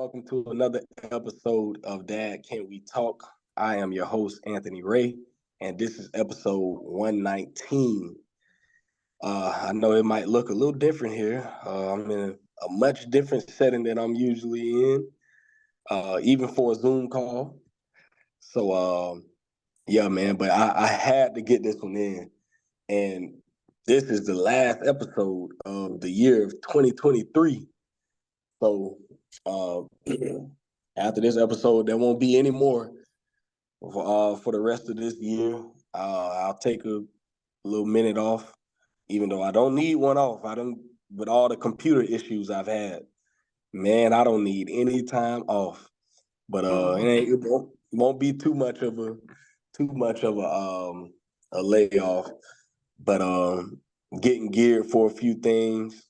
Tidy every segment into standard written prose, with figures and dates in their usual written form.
welcome to another episode of Dad Can We Talk? I am your host, Anthony Ray, and this is episode 119. I know it might look a little different here. I'm in a much different setting than I'm usually in, even for a Zoom call. So, yeah, man, but I had to get this one in. And this is the last episode of the year of 2023. So, after this episode, there won't be any more for the rest of this year. I'll take a little minute off, even though I don't need one off. With all the computer issues I've had, man, I don't need any time off. But it won't be too much of a layoff. But getting geared for a few things.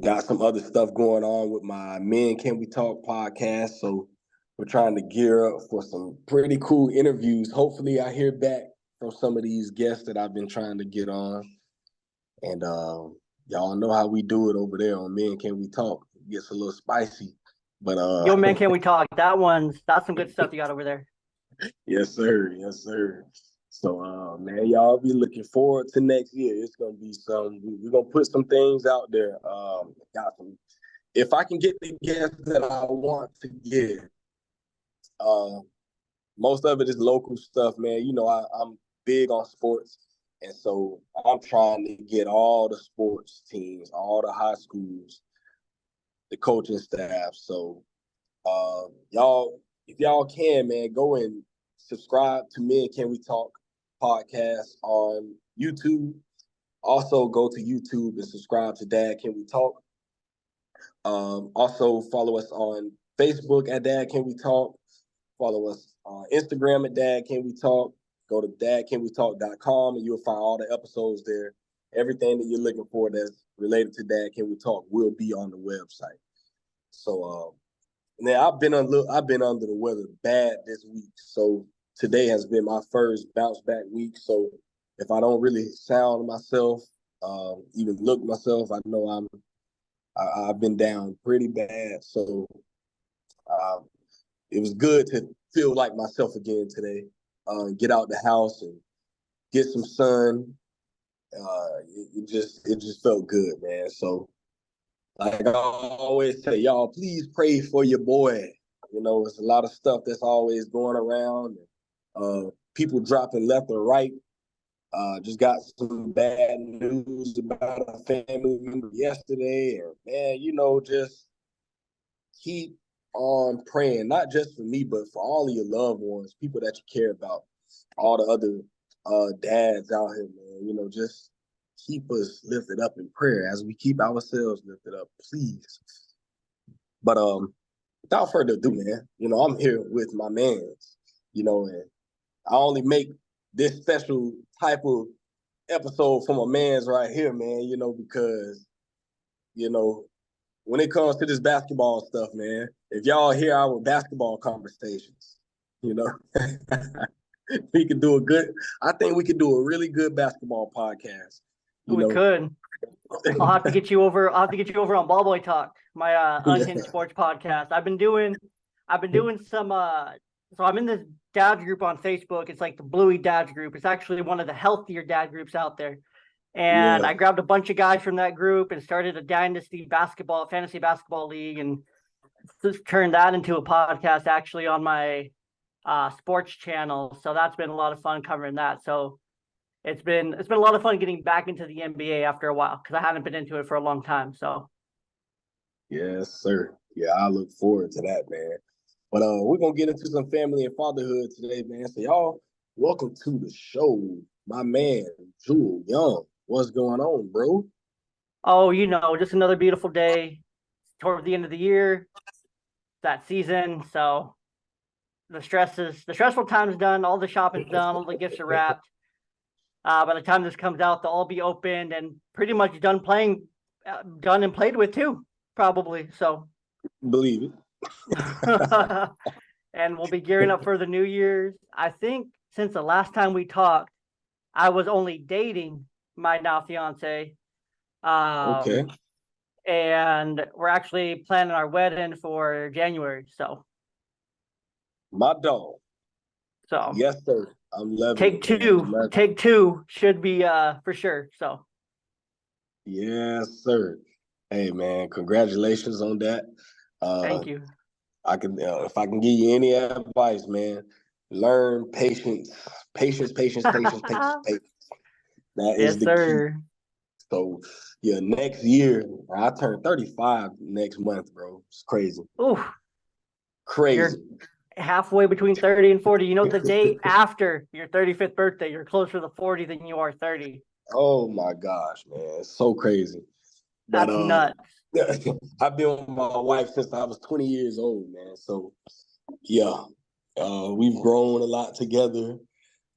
Got some other stuff going on with my Men Can We Talk podcast. So we're trying to gear up for some pretty cool interviews. Hopefully I hear back from some of these guests that I've been trying to get on. And y'all know how we do it over there on Men Can We Talk. It gets a little spicy. But Yo, Man Can We Talk? That's some good stuff you got over there. Yes, sir. Yes, sir. So, man, y'all be looking forward to next year. It's gonna be we're gonna put some things out there. Got some. If I can get the guests that I want to get, most of it is local stuff, man. You know, I'm big on sports, and so I'm trying to get all the sports teams, all the high schools, the coaching staff. So, y'all, if y'all can, man, go and subscribe to Men Can We Talk podcast on YouTube. Also go to YouTube and subscribe to Dad Can We Talk. Also follow us on Facebook at Dad Can We Talk. Follow us on Instagram at Dad Can We Talk. Go to dadcanwetalk.com and you'll find all the episodes there. Everything that you're looking for that's related to Dad Can We Talk will be on the website. So now I've been under the weather bad this week. So today has been my first bounce back week. So if I don't really sound myself, even look myself, I know I've been down pretty bad. So it was good to feel like myself again today. Get out the house and get some sun. It just felt good, man. So like I always say, y'all, please pray for your boy. You know, it's a lot of stuff that's always going around. People dropping left and right. Just got some bad news about a family member yesterday. And man, you know, just keep on praying, not just for me, but for all of your loved ones, people that you care about, all the other dads out here, man. You know, just keep us lifted up in prayer as we keep ourselves lifted up, please. But without further ado, man, you know, I'm here with my mans, you know, and I only make this special type of episode for my mans right here, man, you know, because, you know, when it comes to this basketball stuff, man, if y'all hear our basketball conversations, you know, we could do I think we could do a really good basketball podcast. We could. I'll have to get you over on Ball Boy Talk, my unhinged sports podcast. I've been doing some so I'm in this dad group on Facebook. It's like the Bluey Dads group. It's actually one of the healthier dad groups out there. And I grabbed a bunch of guys from that group and started a fantasy basketball league, and just turned that into a podcast actually on my sports channel. So that's been a lot of fun covering that. So it's been a lot of fun getting back into the NBA after a while, because I haven't been into it for a long time. So yes, sir. Yeah, I look forward to that, man. But we're gonna get into some family and fatherhood today, man. So y'all, welcome to the show, my man, Jewell Young. What's going on, bro? Oh, you know, just another beautiful day toward the end of the year, that season. So the stressful time's done, all the shopping's done, all the gifts are wrapped. By the time this comes out, they'll all be opened and pretty much done and played with too, probably. So believe it. And we'll be gearing up for the New Year's. I think since the last time we talked, I was only dating my now fiance. Okay. and we're actually planning our wedding for January. My dog. So Yes, sir. I'm loving it, man. I'm loving it. take two should be for sure. So Yes, sir. Hey, man, congratulations on that. thank you. I can, if I can give you any advice, man, learn patience, patience, patience, patience, patience, patience. That is Yes, the key. sir. So, yeah, next year, I turn 35 next month, bro. It's crazy. Ooh, Crazy. you're halfway between 30 and 40. You know, the day after your 35th birthday, you're closer to 40 than you are 30. Oh my gosh, man. It's so crazy. But That's nuts. I've been with my wife since I was 20 years old, man. So yeah. We've grown a lot together,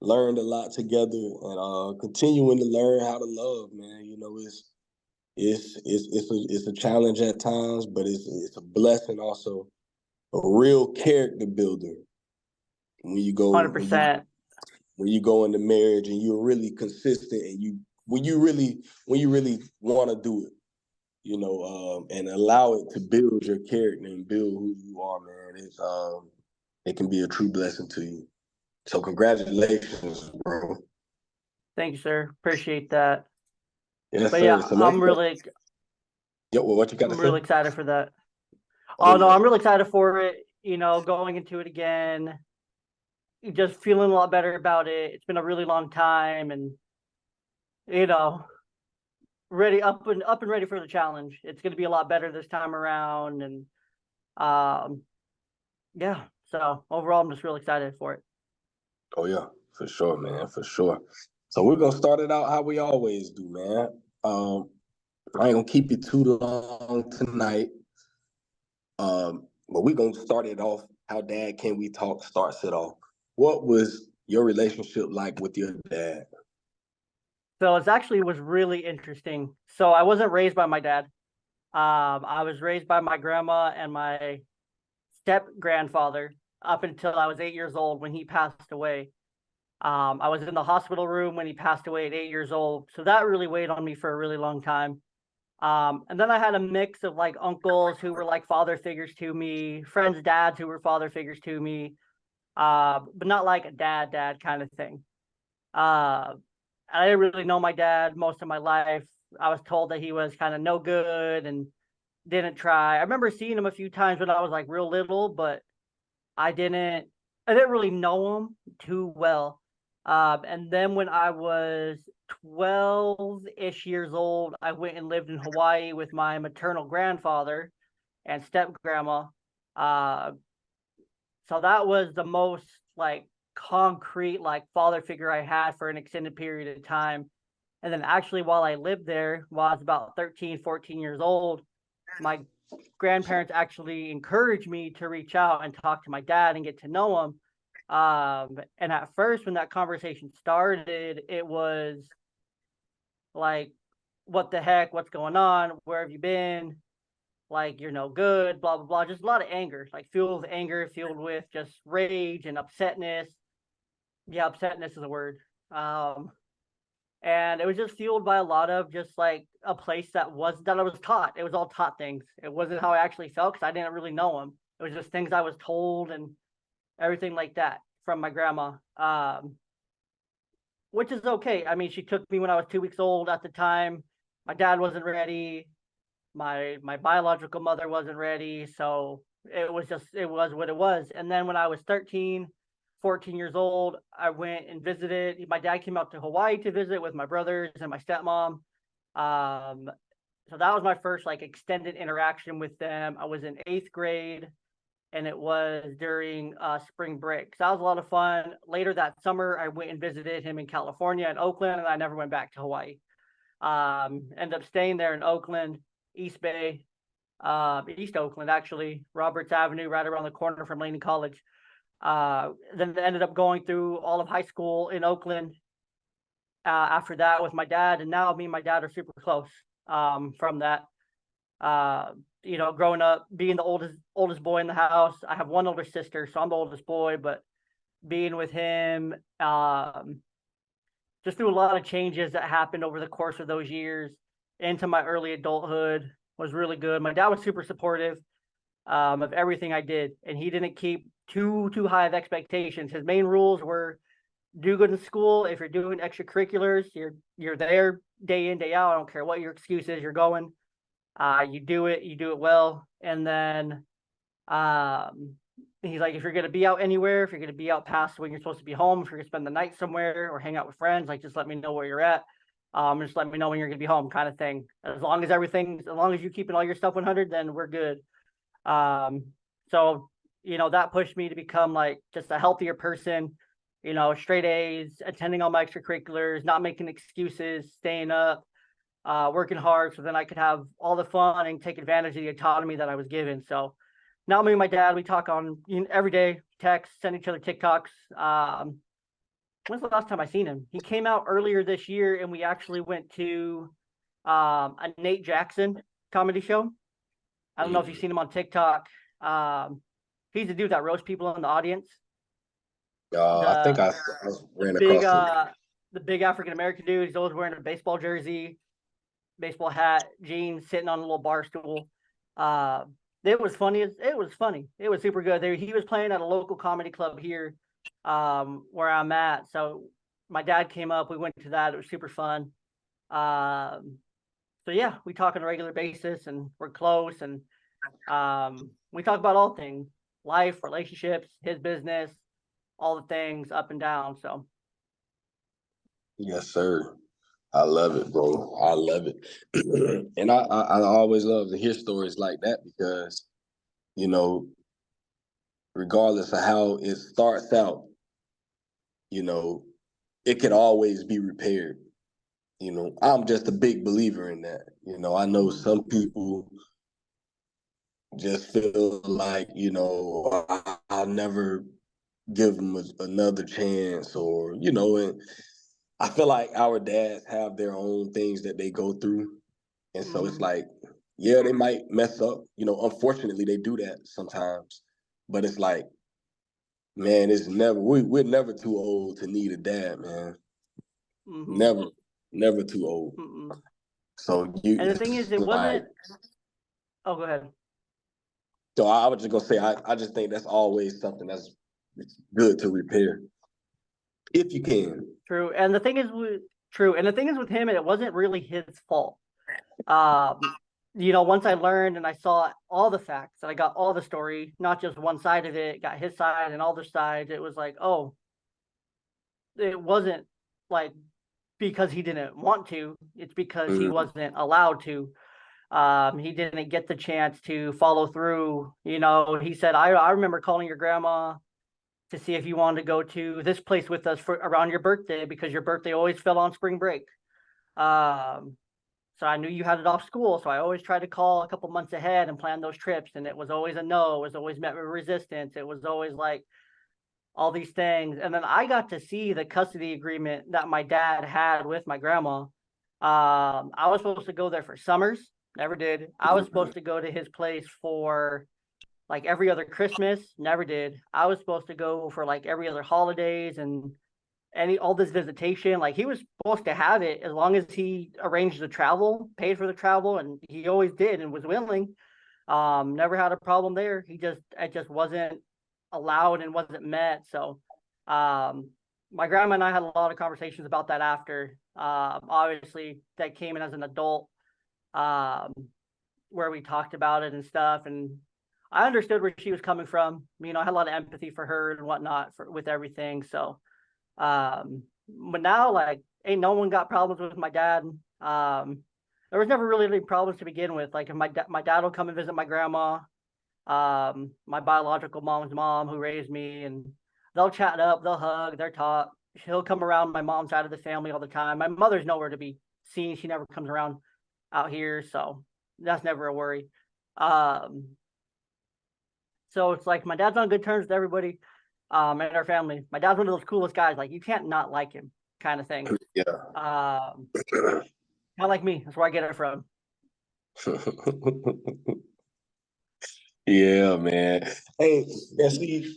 learned a lot together, and continuing to learn how to love, man. You know, it's a challenge at times, but it's a blessing also, a real character builder when you go when you 100%. when you go into marriage and you're really consistent and when you really want to do it, and allow it to build your character and build who you are, man. It can be a true blessing to you. So congratulations, bro. Thank you, sir. Appreciate that. Yes, But sir. yeah, So man, well, what you got to I'm say? really excited for that. Oh Oh no, yeah. I'm really excited for it. You know, going into it again, just feeling a lot better about it. It's been a really long time, and you know, ready up and ready for the challenge. It's going to be a lot better this time around, and um, yeah. So overall, I'm just really excited for it. Oh yeah, for sure, man, for sure. So we're gonna start it out how we always do, man. I ain't gonna keep you too long tonight. But we're gonna start it off how Dad Can We Talk starts it off. What was your relationship like with your dad? So it actually was really interesting. So I wasn't raised by my dad. I was raised by my grandma and my step grandfather up until I was 8 years old when he passed away. I was in the hospital room when he passed away at 8 years old. So that really weighed on me for a really long time. And then I had a mix of like uncles who were like father figures to me, friends' dads who were father figures to me, but not like a dad kind of thing. Uh, I didn't really know my dad most of my life. I was told that he was kind of no good and didn't try. I remember seeing him a few times when I was like real little, but I didn't I didn't really know him too well. And then when I was 12-ish years old, I went and lived in Hawaii with my maternal grandfather and step grandma. Uh, so that was the most like concrete like father figure I had for an extended period of time. And then actually while I lived there, while I was about 13, 14 years old, my grandparents actually encouraged me to reach out and talk to my dad and get to know him. And at first, when that conversation started, it was like, what the heck? What's going on? Where have you been? Like, you're no good, blah, blah, blah. Just a lot of anger, like fueled with anger, fueled with just rage and upsetness. Yeah, upsetness is a word. And it was just fueled by a lot of just like a place that I was taught. It was all taught things. It wasn't how I actually felt because I didn't really know them. It was just things I was told and everything like that from my grandma, which is okay. I mean, she took me when I was 2 weeks old at the time. My dad wasn't ready. My biological mother wasn't ready, so it was what it was. And then when I was 13, 14 years old, I went and visited. My dad came out to Hawaii to visit with my brothers and my stepmom. Um, so that was my first like extended interaction with them. I was in 8th grade, and it was during spring break. So that was a lot of fun. Later that summer, I went and visited him in California and Oakland, and I never went back to Hawaii. Ended up staying there in Oakland, East Bay, East Oakland, actually, Roberts Avenue, right around the corner from Laney College. Then ended up going through all of high school in Oakland after that with my dad. And now me and my dad are super close from that. Growing up, being the oldest boy in the house. I have one older sister, so I'm the oldest boy, but being with him, just through a lot of changes that happened over the course of those years into my early adulthood. was really good. My dad was super supportive of everything I did, and he didn't keep too high of expectations. His main rules were do good in school. If you're doing extracurriculars, you're there day in, day out. I don't care what your excuse is, you're going. You do it well. And then he's like, if you're gonna be out anywhere, if you're gonna be out past when you're supposed to be home, if you're gonna spend the night somewhere or hang out with friends, like just let me know where you're at. Just let me know when you're gonna be home, kind of thing. As long as you're keeping all your stuff 100, then we're good. So that pushed me to become like just a healthier person. Straight A's, attending all my extracurriculars, not making excuses, staying up, working hard, so then I could have all the fun and take advantage of the autonomy that I was given. So now me and my dad, we talk on every day, text, send each other TikToks. When's the last time I seen him? He came out earlier this year, and we actually went to a Nate Jackson comedy show. I don't know if you've seen him on TikTok. He's the dude that roasts people in the audience. I think I ran big, across him. the big African American dude. He's always wearing a baseball jersey, baseball hat, jeans, sitting on a little bar stool. It was funny. It was funny. It was super good. He was playing at a local comedy club here, where I'm at. So my dad came up. We went to that. It was super fun. So yeah, we talk on a regular basis, and we're close. And we talk about all things: life, relationships, his business, all the things up and down. So Yes, sir. I love it, bro. I love it. And I always love to hear stories like that because, regardless of how it starts out, it can always be repaired. I'm just a big believer in that. I know some people just feel like, I'll never give them another chance, or, and I feel like our dads have their own things that they go through. And so it's like, yeah, they might mess up. Unfortunately, they do that sometimes. But it's like, man, we're never too old to need a dad, man. Never too old. So and the thing is, it wasn't. Oh, go ahead. So I was just gonna say, I just think that's always something that's good to repair, if you can. True, and the thing is with him, it wasn't really his fault. Once I learned and I saw all the facts and I got all the story, not just one side of it, got his side and all the sides, it was like, oh, it wasn't like because he didn't want to, it's because he wasn't allowed to. He didn't get the chance to follow through. He said, I remember calling your grandma to see if you wanted to go to this place with us for around your birthday, because your birthday always fell on spring break. So I knew you had it off school. So I always tried to call a couple months ahead and plan those trips. And it was always a no. It was always met with resistance. It was always like all these things. And then I got to see the custody agreement that my dad had with my grandma. I was supposed to go there for summers. Never did. I was supposed to go to his place for like every other Christmas. Never did. I was supposed to go for like every other holidays and all this visitation. Like he was supposed to have it as long as he arranged the travel, paid for the travel, and he always did and was willing. Never had a problem there. It just wasn't allowed and wasn't met. So my grandma and I had a lot of conversations about that after. Obviously that came in as an adult, where we talked about it and stuff, and I understood where she was coming from. I had a lot of empathy for her and whatnot with everything. So but now, like, ain't no one got problems with my dad. There was never really any problems to begin with. Like, if my dad will come and visit my grandma, my biological mom's mom who raised me, and they'll chat up, they'll hug, they'll talk. He'll come around my mom's side of the family all the time. My mother's nowhere to be seen. She never comes around out here, so that's never a worry. So it's like my dad's on good terms with everybody. And our family. My dad's one of those coolest guys. Like, you can't not like him, kind of thing. Yeah. Kind of like me. That's where I get it from. Yeah, man. Hey, and see,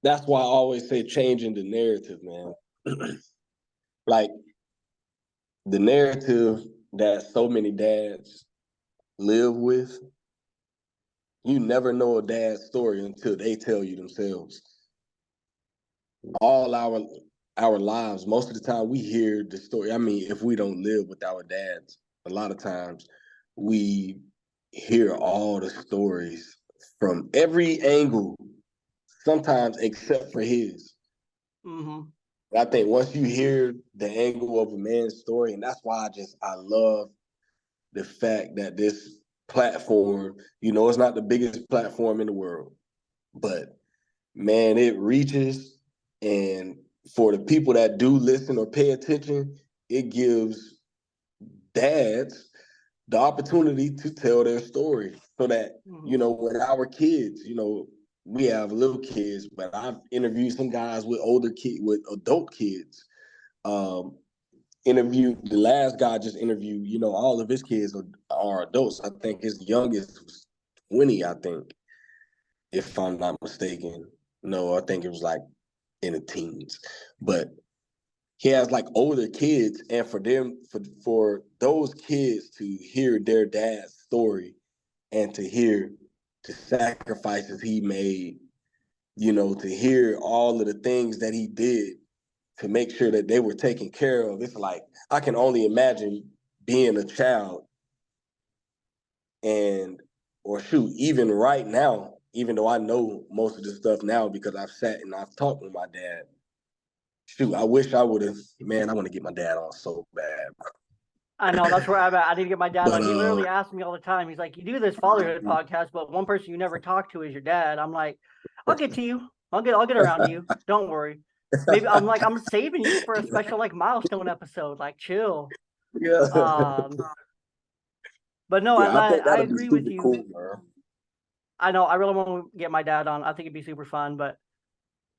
that's why I always say changing the narrative, man. Like, the narrative that so many dads live with, you never know a dad's story until they tell you themselves. All our lives, most of the time we hear the story. I mean, if we don't live with our dads, a lot of times we hear all the stories from every angle, sometimes except for his. Mm-hmm. I think once you hear the angle of a man's story, and that's why I love the fact that this platform, it's not the biggest platform in the world, but man, it reaches, and for the people that do listen or pay attention, it gives dads the opportunity to tell their story so that, when our kids, we have little kids, but I've interviewed some guys with with adult kids. Interviewed the last guy just interviewed, all of his kids are adults. I think his youngest was 20, I think, if I'm not mistaken. No, I think it was like in the teens. But he has like older kids, and for them, for those kids to hear their dad's story and to hear the sacrifices he made, to hear all of the things that he did to make sure that they were taken care of. It's like, I can only imagine being a child or shoot, even right now, even though I know most of this stuff now because I've sat and I've talked with my dad. Shoot, I wish I would have, man, I want to get my dad on so bad. I know, that's where I'm at. I need to get my dad on. He literally asks me all the time. He's like, you do this fatherhood podcast, but one person you never talk to is your dad. I'm like, I'll get to you. I'll get around to you. Don't worry. Maybe I'm saving you for a special like milestone episode. Like, chill. Yeah. But no, yeah, I agree with you. Cool, bro. I know, I really want to get my dad on. I think it'd be super fun, but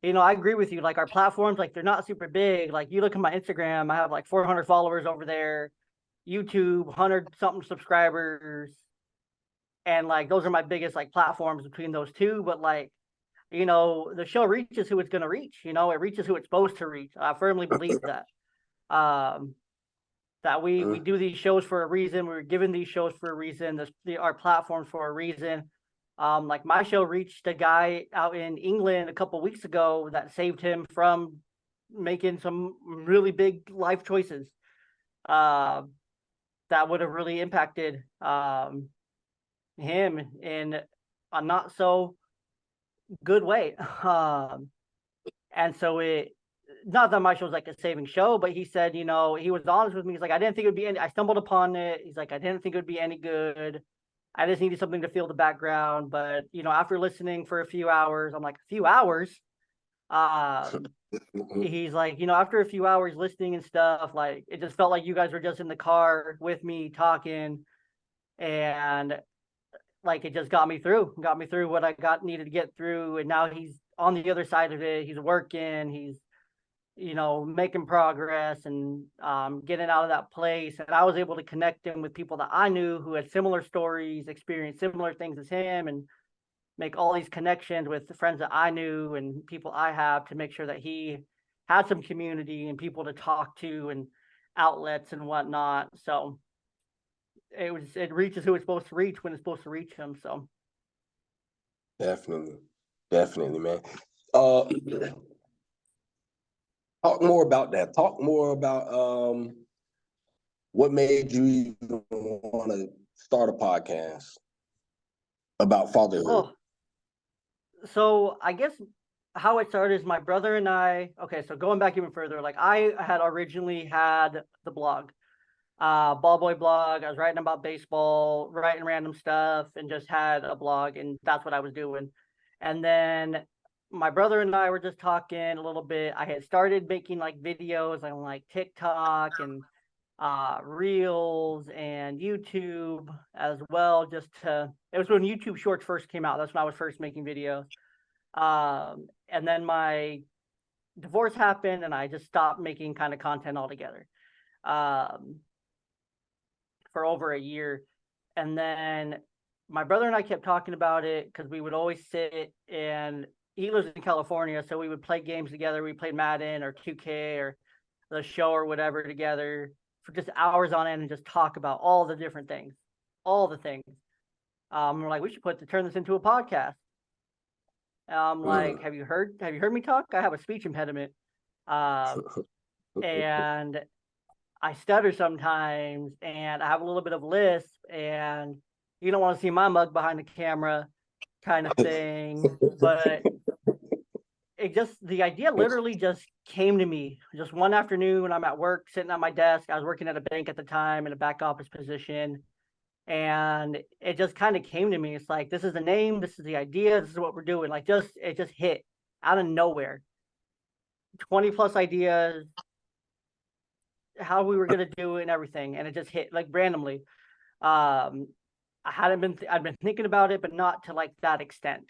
I agree with you. Like, our platforms, like, they're not super big. Like, you look at my Instagram, I have like 400 followers over there. YouTube, 100 something subscribers, and like those are my biggest like platforms between those two. But like, the show reaches who it's going to reach. It reaches who it's supposed to reach. I firmly believe that. That we do these shows for a reason. We're given these shows for a reason. Our platforms for a reason. Like, my show reached a guy out in England a couple weeks ago that saved him from making some really big life choices. That would have really impacted him in a not so good way. And so not that my show was like a saving show, but he said, he was honest with me. He's like, I didn't think it would be I stumbled upon it. He's like, I didn't think it would be any good. I just needed something to feel the background. But, after listening for a few hours, I'm like, a few hours? He's like, after a few hours listening and stuff, like, it just felt like you guys were just in the car with me talking, and like, it just got me through what I needed to get through. And now he's on the other side of it. He's working, he's making progress, and getting out of that place. And I was able to connect him with people that I knew who had similar stories, experienced similar things as him, and make all these connections with the friends that I knew and people I have to make sure that he had some community and people to talk to and outlets and whatnot. So it reaches who it's supposed to reach when it's supposed to reach him. So Definitely, man. Talk more about that. Talk more about what made you even want to start a podcast about fatherhood. Oh, so I guess how it started is my brother and I. Okay, so going back even further, like, I had originally had the blog, Ball Boy blog. I was writing about baseball, writing random stuff, and just had a blog, and that's what I was doing. And then my brother and I were just talking a little bit. I had started making like videos on like TikTok and Reels and YouTube as well. It was when YouTube Shorts first came out. That's when I was first making videos. And then my divorce happened, and I just stopped making kind of content altogether. For over a year. And then my brother and I kept talking about it because we would always sit, and he lives in California, so we would play games together. We played Madden or 2K or the show or whatever together for just hours on end and just talk about all the different things, all the things. We're like, we should turn this into a podcast. I'm like, have you heard me talk? I have a speech impediment. And I stutter sometimes, and I have a little bit of lisp, and you don't want to see my mug behind the camera kind of thing. But the idea literally just came to me just one afternoon when I'm at work, sitting at my desk. I was working at a bank at the time in a back office position. And it just kind of came to me. It's like, this is the name, this is the idea, this is what we're doing. Like, it just hit out of nowhere. 20 plus ideas, how we were gonna do it and everything, and it just hit like randomly. I'd been thinking about it, but not to like that extent.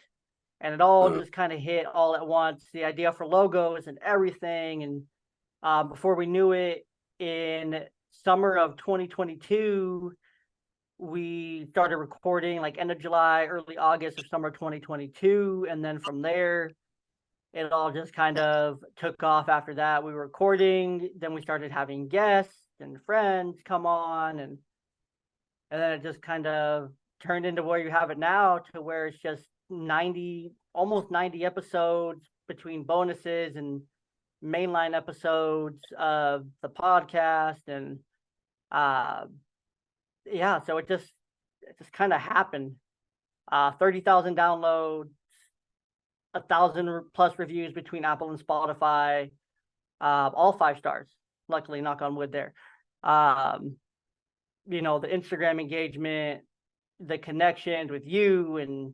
And it all just kind of hit all at once. The idea for logos and everything, and before we knew it, in summer of 2022, we started recording like end of July, early August of summer 2022, and then from there, it all just kind of took off. After that, we were recording, then we started having guests and friends come on, and then it just kind of turned into where you have it now, to where it's just almost 90 episodes between bonuses and mainline episodes of the podcast. And yeah, so it just kind of happened. 30,000 downloads, 1,000 plus reviews between Apple and Spotify, all 5 stars. Luckily, knock on wood there. The Instagram engagement, the connections with you and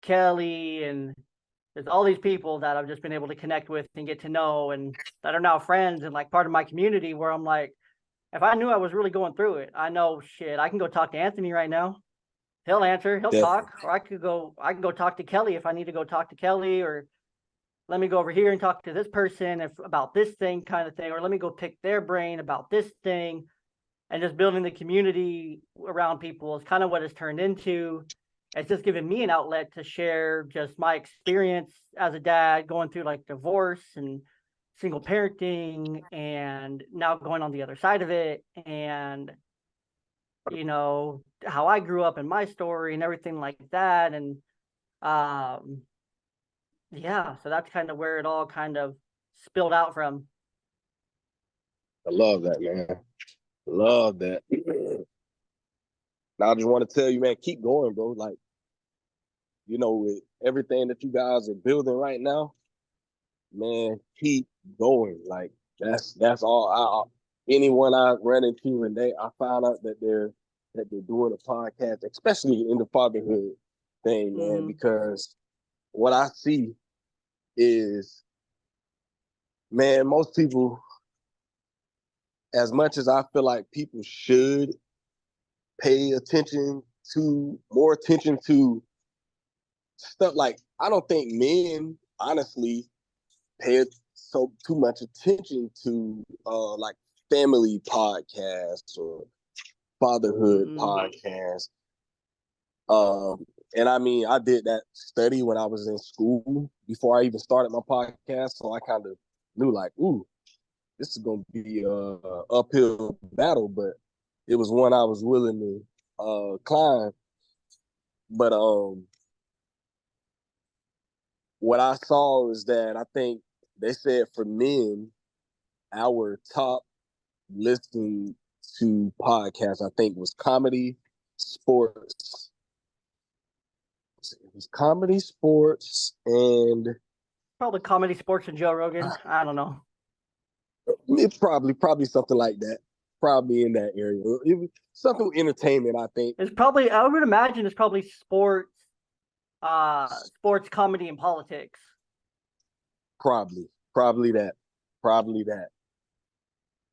Kelly, and there's all these people that I've just been able to connect with and get to know, and that are now friends and like part of my community, where I'm like, if I knew I was really going through it, I know shit, I can go talk to Anthony right now. He'll answer, he'll talk, or I can go talk to Kelly if I need to go talk to Kelly, or let me go over here and talk to this person about this thing kind of thing, or let me go pick their brain about this thing. And just building the community around people is kind of what it's turned into. It's just given me an outlet to share just my experience as a dad, going through like divorce and single parenting, and now going on the other side of it, and how I grew up in my story and everything like that. And yeah, so that's kind of where it all kind of spilled out from. I love that, man. Love that. Now I just want to tell you, man, keep going, bro. Like, with everything that you guys are building right now, man, keep going. Like, that's all. Anyone I run into and I find out that they're doing a podcast, especially in the fatherhood thing, man, because what I see is, man, most people, as much as I feel like people should pay more attention to stuff, like, I don't think men honestly pay too much attention to like family podcasts or fatherhood podcasts. And I mean, I did that study when I was in school before I even started my podcast, so I kind of knew like, ooh, this is gonna be a uphill battle, but it was one I was willing to climb. But what I saw is that I think they said for men, our top listening to podcasts, I think, was comedy, sports. It was comedy, sports, and probably comedy, sports, and Joe Rogan. I don't know. It's probably something like that. Probably in that area. It was something with entertainment, I think. It's probably, I would imagine it's probably sports, comedy, and politics. Probably that.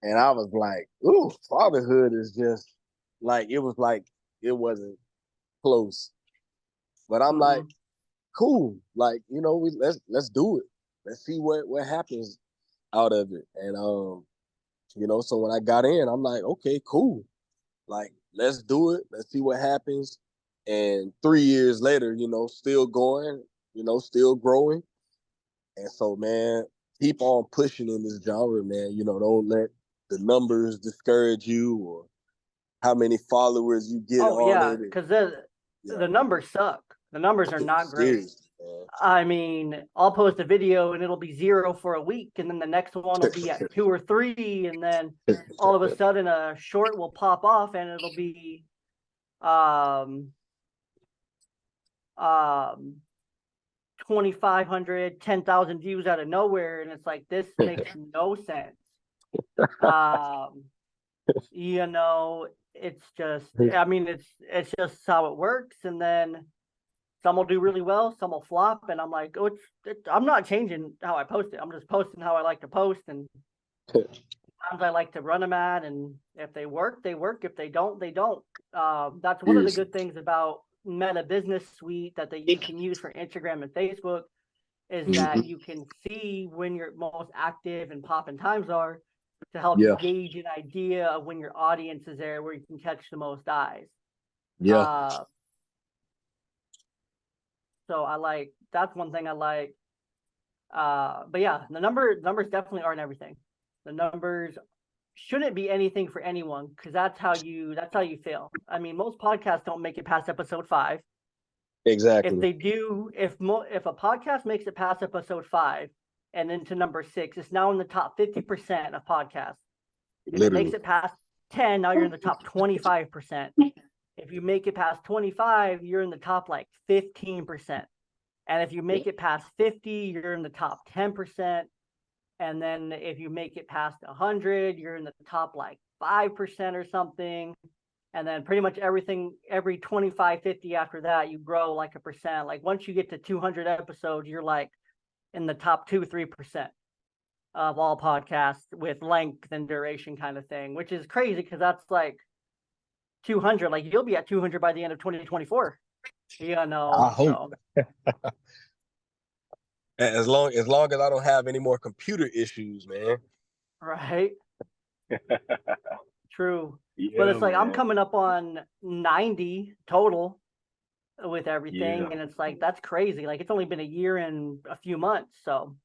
And I was like, ooh, fatherhood is just like, it wasn't close. But I'm like, cool. Like, let's do it. Let's see what happens out of it. And so when I got in, I'm like, okay, cool. Like, let's do it. Let's see what happens. And 3 years later, still going, still growing. And so, man, keep on pushing in this genre, man. Don't let the numbers discourage you, or how many followers you get Oh on yeah, it. because Yeah, the numbers suck. The numbers are not great. seriously, man. I mean, I'll post a video and it'll be 0 for a week, and then the next one will be at 2 or 3, and then all of a sudden a short will pop off and it'll be um 2,500, 10,000 views out of nowhere, and it's like, this makes no sense. You know, it's just, I mean, it's just how it works, and then some will do really well, some will flop, and I'm like, oh, I'm not changing how I post it. I'm just posting how I like to post, and sometimes I like to run them at, and if they work, they work. If they don't, they don't. That's one of the good things about Meta Business Suite that you can use for Instagram and Facebook, is that you can see when your most active and popping times are, to help you gauge an idea of when your audience is there, where you can catch the most eyes. Yeah. So that's one thing I like. But yeah, the numbers definitely aren't everything. The numbers shouldn't be anything for anyone, because that's how you fail. I mean, most podcasts don't make it past episode 5. Exactly. If they do, if a podcast makes it past episode 5 and into number 6, it's now in the top 50% of podcasts. If it makes it past 10, now you're in the top 25%. If you make it past 25, you're in the top like 15%. And if you make it past 50, you're in the top 10%. And then if you make it past 100, you're in the top like 5% or something. And then pretty much everything, every 25, 50 after that, you grow like a percent. Like once you get to 200 episodes, you're like in the top 2-3% of all podcasts with length and duration kind of thing, which is crazy, because that's like 200. Like you'll be at 200 by the end of 2024. Yeah, no. I hope. So. As long as I don't have any more computer issues, man. Right. True. Yeah, but it's like, man, I'm coming up on 90 total with everything, and it's like, that's crazy. Like it's only been a year and a few months, so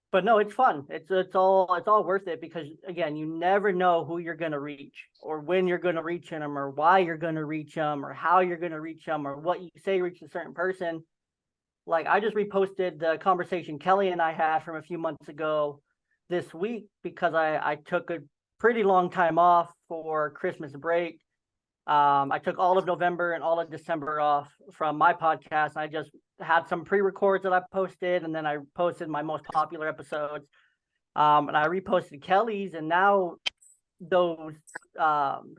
but no, it's fun. It's all worth it, because again, you never know who you're going to reach, or when you're going to reach them, or why you're going to reach them, or how you're going to reach them, or what you say reaches a certain person. Like I just reposted the conversation Kelly and I had from a few months ago this week, because I took a pretty long time off for Christmas break. I took all of November and all of December off from my podcast. I just had some pre-records that I posted, and then I posted my most popular episodes. And I reposted Kelly's, and now those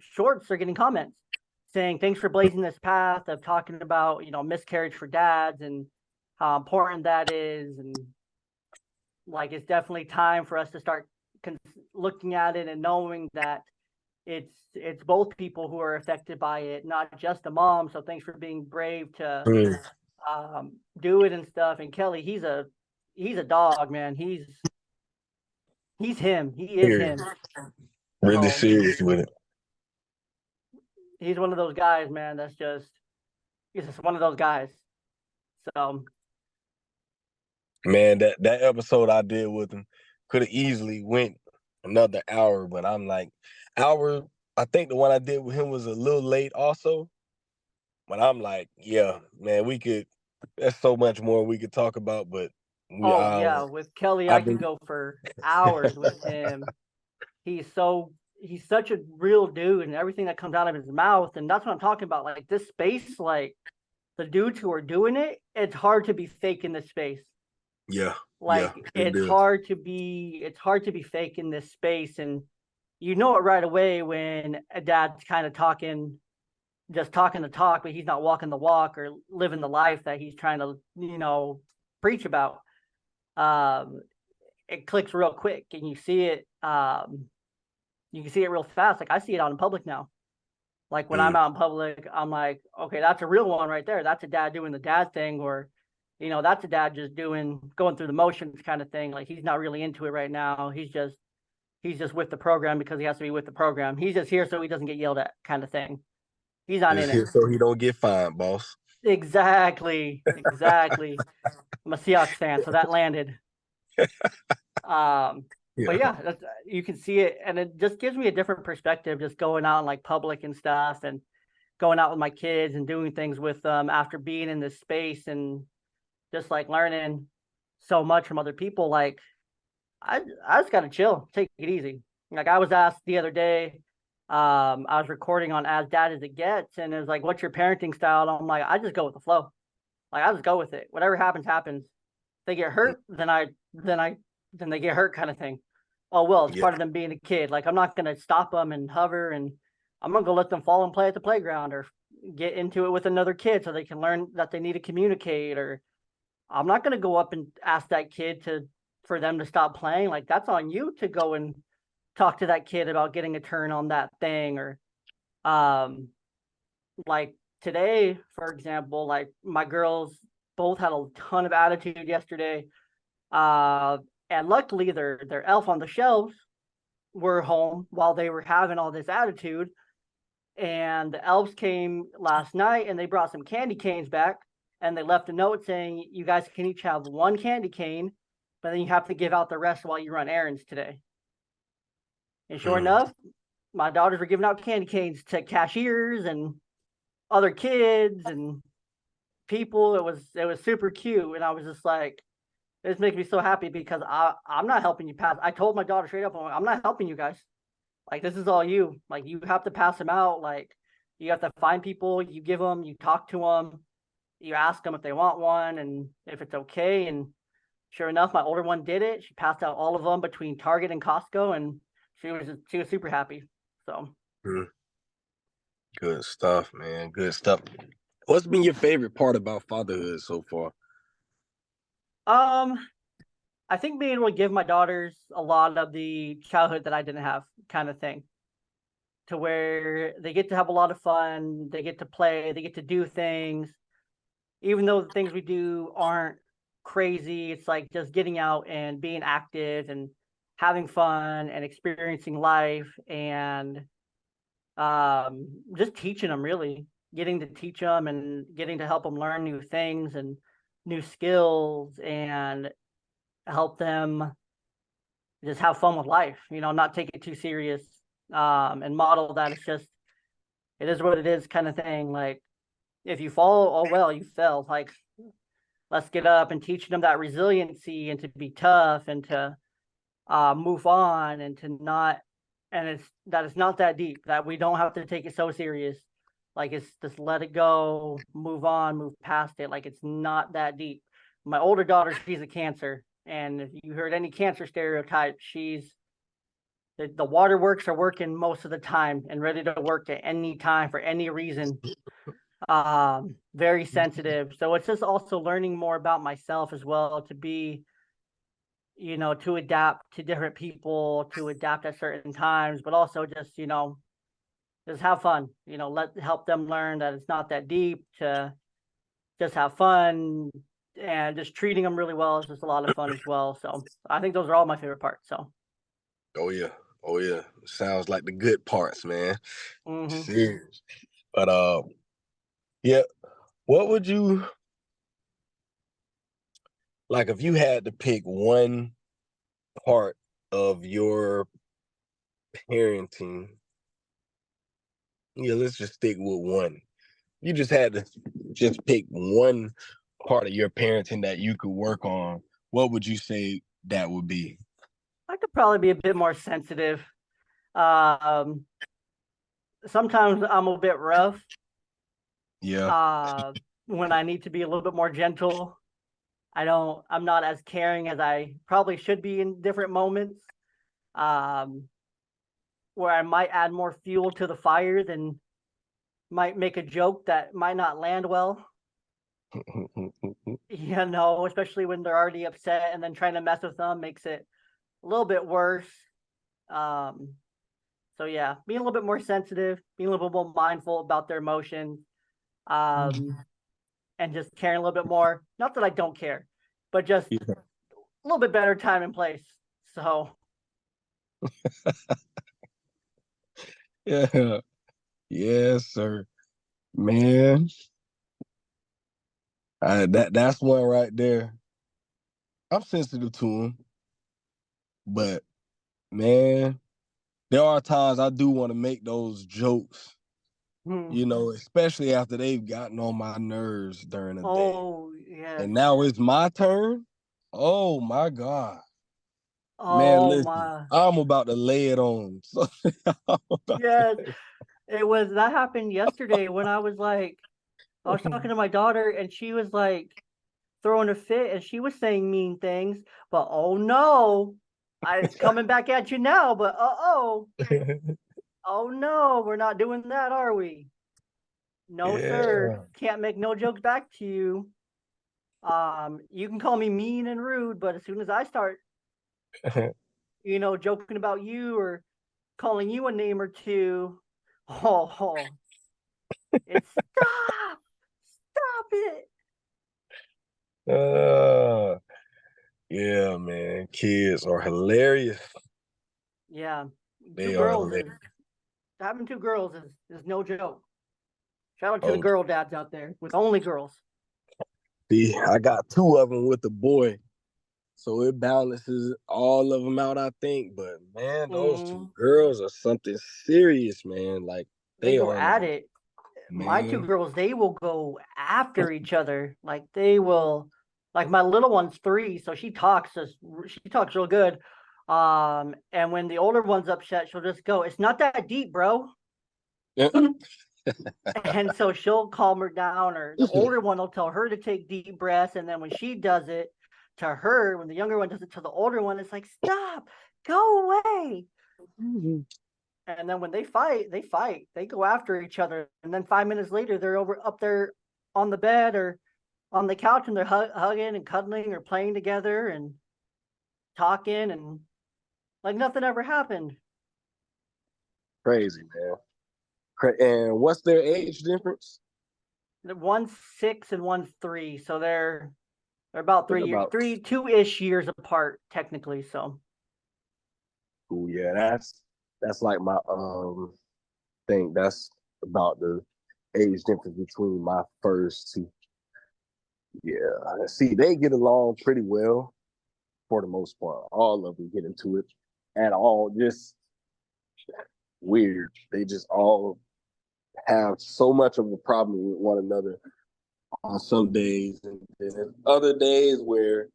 shorts are getting comments saying, thanks for blazing this path of talking about, miscarriage for dads and how important that is. And like, it's definitely time for us to start looking at it and knowing that it's both people who are affected by it, not just the mom. So thanks for being brave to do it and stuff. And Kelly, he's a dog, man. He's him. He is him. Really serious with it. He's one of those guys, man. He's just one of those guys. So, man, that episode I did with him could have easily went another hour, but I'm like, I think the one I did with him was a little late also. But I'm like, yeah, man, there's so much more we could talk about, but with Kelly, I could go for hours with him. He's such a real dude, and everything that comes out of his mouth, and that's what I'm talking about. Like this space, like the dudes who are doing it, it's hard to be fake in this space. Yeah. Like it's hard to be fake in this space, and you know it right away when a dad's kind of talking the talk, but he's not walking the walk or living the life that he's trying to, preach about. It clicks real quick, and you see it. You can see it real fast. Like I see it out in public now. Like when I'm out in public, I'm like, okay, that's a real one right there. That's a dad doing the dad thing, or, that's a dad just going through the motions kind of thing. Like he's not really into it right now. He's just with the program because he has to be with the program. He's just here so he doesn't get yelled at kind of thing. He's not in it. So he don't get fined, boss. Exactly. I'm a Seahawks fan, so that landed. but Yeah. yeah, you can see it, and it just gives me a different perspective, just going out in like public and stuff, and going out with my kids and doing things with them after being in this space and just like learning so much from other people. Like I just gotta chill, take it easy. Like I was asked the other day, I was recording on As Dad as It Gets, and it was like, "What's your parenting style?" And I'm like, I just go with the flow. Like I just go with it. Whatever happens, happens. If they get hurt, then they get hurt, kind of thing. Oh well, it's Yeah. part of them being a kid. Like I'm not gonna stop them and hover, and I'm gonna go let them fall and play at the playground or get into it with another kid so they can learn that they need to communicate. Or I'm not gonna go up and ask that kid to for them to stop playing. Like that's on you to go and talk to that kid about getting a turn on that thing. Or um like today, for example, like my girls both had a ton of attitude yesterday. Uh, and luckily their elf on the shelves were home while they were having all this attitude. And the elves came last night and they brought some candy canes back, and they left a note saying, "You guys can each have one candy cane, but then you have to give out the rest while you run errands today." And sure Mm. enough, my daughters were giving out candy canes to cashiers and other kids and people. It was super cute, and I was just like, this makes me so happy because I'm not helping you pass. I told my daughter straight up, I'm not helping you guys. Like this is all you. Like you have to pass them out. Like you have to find people. You give them. You talk to them. You ask them if they want one and if it's okay. And sure enough, my older one did it. She passed out all of them between Target and Costco, and she was super happy. So. Mm. Good stuff, man. Good stuff. What's been your favorite part about fatherhood so far? Um, I think being able to give my daughters a lot of the childhood that I didn't have, kind of thing, to where they get to have a lot of fun, they get to play, they get to do things, even though the things we do aren't crazy. It's like just getting out and being active and having fun and experiencing life, and just teaching them, really getting to teach them and getting to help them learn new things and new skills and help them just have fun with life, not take it too serious, and model that it's just, it is what it is, kind of thing. Like if you fall, oh well, you fell. Like let's get up, and teaching them that resiliency and to be tough and to move on, and to not, and it's not that deep, that we don't have to take it so serious. Like it's just let it go, move on, move past it. Like it's not that deep. My older daughter, she's a Cancer, and if you heard any Cancer stereotype, she's the waterworks are working most of the time and ready to work at any time for any reason. Very sensitive. So it's just also learning more about myself as well, to be, to adapt to different people, to adapt at certain times, but also just have fun, help them learn that it's not that deep, to just have fun, and just treating them really well is just a lot of fun as well. So I think those are all my favorite parts. So. Oh yeah. Oh yeah. Sounds like the good parts, man. Mm-hmm. Serious. But yeah, what would you like if you had to pick one part of your parenting? Yeah, let's just stick with one. You just had to just pick one part of your parenting that you could work on. What would you say that would be? I could probably be a bit more sensitive. Um, Sometimes I'm a bit rough, Yeah. uh, when I need to be a little bit more gentle. I'm not as caring as I probably should be in different moments, um, where I might add more fuel to the fire than might make a joke that might not land well. Especially when they're already upset, and then trying to mess with them makes it a little bit worse. Um, so yeah, being a little bit more sensitive, being a little bit more mindful about their emotions, um, and just caring a little bit more. Not that I don't care, but just Yeah. a little bit better time and place. So. Yeah. Yes, sir. Man, that's one right there. I'm sensitive to him, but Man, there are times I do want to make those jokes, Hmm. especially after they've gotten on my nerves during the day. Oh, yes. And now it's my turn. Oh my God. Man, Oh, listen, my. I'm about to lay it on. Yes. That happened yesterday when I was talking to my daughter and she was like throwing a fit and she was saying mean things, but oh no, it's coming back at you now, but oh no, we're not doing that, are we? No, sir. Yeah. Can't make no jokes back to you. You can call me mean and rude, but as soon as I start, joking about you or calling you a name or two, oh, it's stop it. Uh, yeah, man. Kids are hilarious. Yeah, two They are girls hilarious. is having two girls is no joke. Shout out to the Oh, girl dads out there with only girls. see, I got two of them with the boy. So it balances all of them out, I think. But man, those two Mm, girls are something serious, man. Like they they go are at like, it. My two man. girls, they will go after each other. Like they will, like my little one's 3, so she talks real good. And when the older one's upset, she'll just go, "It's not that deep, bro." And so she'll calm her down, or the older one will tell her to take deep breaths. And then when she does it to her, when the younger one does it to the older one, it's like, "Stop, go away." And then when they fight, they go after each other. And then 5 minutes later, they're over up there on the bed or on the couch and they're hugging and cuddling or playing together and talking and like nothing ever happened. Crazy, man. And what's their age difference? One's 6 and one's 3, so they're about They're 3 years, about 2-ish years apart technically. So, cool. Yeah, that's like my thing. That's about the age difference between my first two. Yeah, see, they get along pretty well for the most part. All of them get into it at all. Just weird. They just all have so much of a problem with one another on some days, and then other days where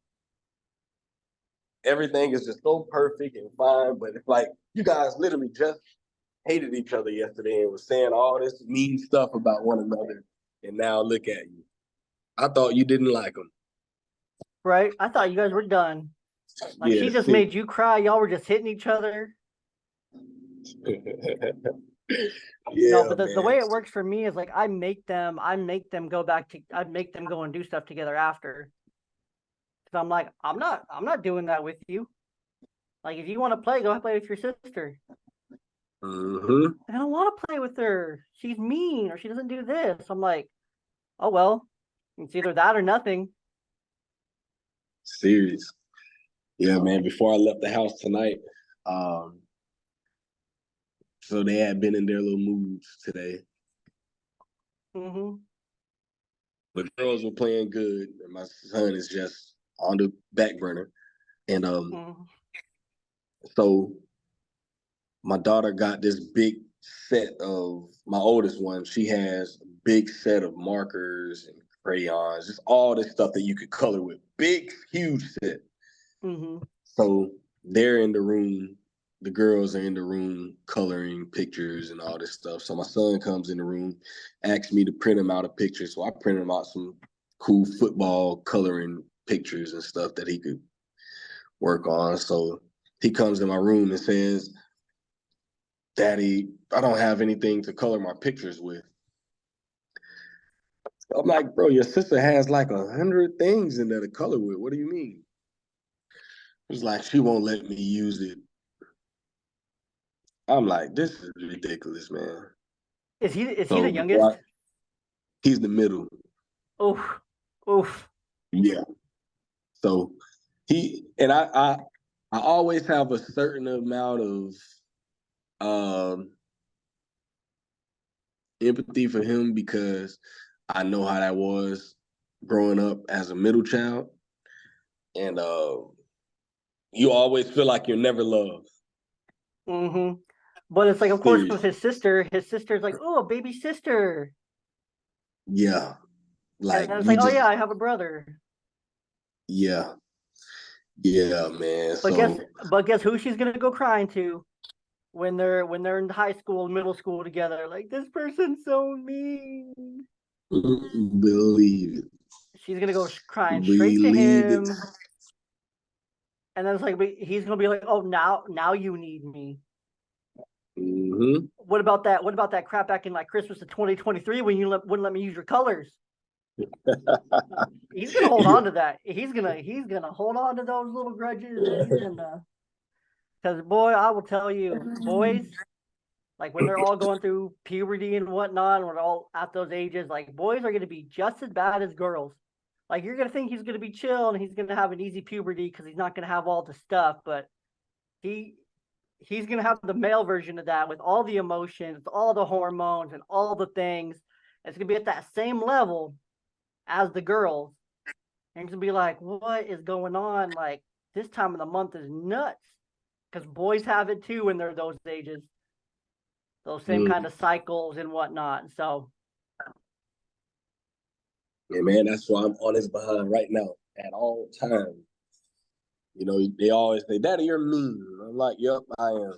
everything is just so perfect and fine. But it's like you guys literally just hated each other yesterday and was saying all this mean stuff about one another, and now look at you. I thought you didn't like them. right? I thought you guys were done. Like Yeah, she just see. made you cry. Y'all were just hitting each other. No, Yeah, but the man. way it works for me is like I make them go and do stuff together after. Because I'm like, I'm not doing that with you. Like if you want to play, go play with your sister. Mm-hmm. I don't want to play with her. She's mean or she doesn't do this. I'm like, oh well, it's either that or nothing. Serious. Yeah, man. Before I left the house tonight, um, so they had been in their little moods today. Mm-hmm. The girls were playing good, and my son is just on the back burner. And Mm-hmm. so my daughter got this big set of my oldest one. She has a big set of markers and crayons, just all this stuff that you could color with. Big, huge set. Mm-hmm. So they're in the room. The girls are in the room coloring pictures and all this stuff. So my son comes in the room, asks me to print him out a picture. So I print him out some cool football coloring pictures and stuff that he could work on. So he comes in my room and says, "Daddy, I don't have anything to color my pictures with." I'm like, "Bro, your sister has like 100 things in there to color with. What do you mean?" He's like, "She won't let me use it." I'm like, "This is ridiculous, man." Is he So the youngest? he's the middle. Oof. Oof. Yeah. So he and I always have a certain amount of um empathy for him because I know how that was growing up as a middle child. And you always feel like you're never loved. Mm-hmm. But it's like, of course, with Seriously. his sister's like, oh, a baby sister. Yeah. And Like then it's you like, oh just yeah, I have a brother. yeah. Yeah, man. But guess So but guess who she's gonna go crying to when they're in high school, middle school together. Like, this person's so mean. believe it. She's gonna go crying straight to Believe it. him. And then it's like he's gonna be like, oh, now you need me. Hmm. What about that crap back in like Christmas of 2023 when you wouldn't let me use your colors? He's gonna hold on to that. He's gonna hold on to those little grudges, and he's gonna, because boy, I will tell you, boys, like when they're all going through puberty and whatnot, and we're all at those ages, like boys are gonna be just as bad as girls. Like you're gonna think he's gonna be chill and he's gonna have an easy puberty because he's not gonna have all the stuff, but he he's gonna have the male version of that with all the emotions, all the hormones, and all the things. It's gonna be at that same level as the girls, and to be like, what is going on? Like, this time of the month is nuts because boys have it too when they're those ages, those same kind Mm. of cycles and whatnot. So, Yeah, man, that's why I'm on his behind right now at all times. You know, they always say, Daddy, you're mean. I'm like, yep, I am.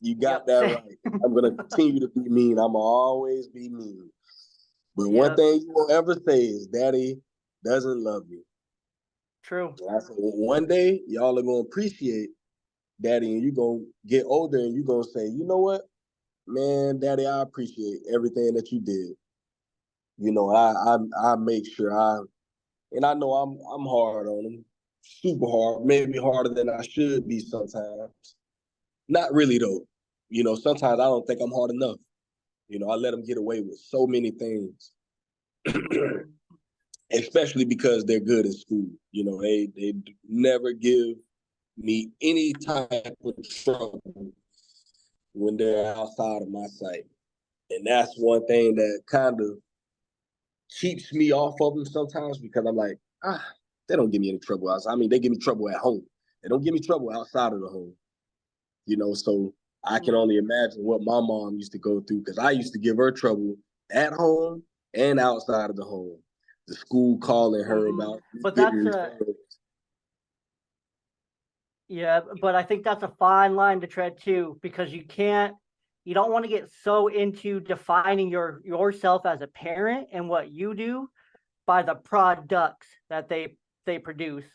You got yep, that right. I'm gonna continue to be mean. I'm gonna always be mean. But one yep, thing you won't ever say is Daddy doesn't love you. true. And I said, well, one day y'all are gonna appreciate Daddy, and you're gonna get older and you're gonna say, you know what, man, Daddy, I appreciate everything that you did. You know, I make sure and I know I'm hard on him, super hard, maybe harder than I should be sometimes. Not really though. You know, sometimes I don't think I'm hard enough. You know, I let them get away with so many things, Mm-hmm. especially because they're good in school. You know, they never give me any type of trouble when they're outside of my sight. And that's one thing that kind of keeps me off of them sometimes because I'm like, they don't give me any trouble outside. I mean, they give me trouble at home. They don't give me trouble outside of the home. You know, so I can only imagine what my mom used to go through because I used to give her trouble at home and outside of the home. The school calling her Mm-hmm. about But getting that's referrals. yeah, but I think that's a fine line to tread too, because you don't want to get so into defining yourself as a parent and what you do by the products that they produce.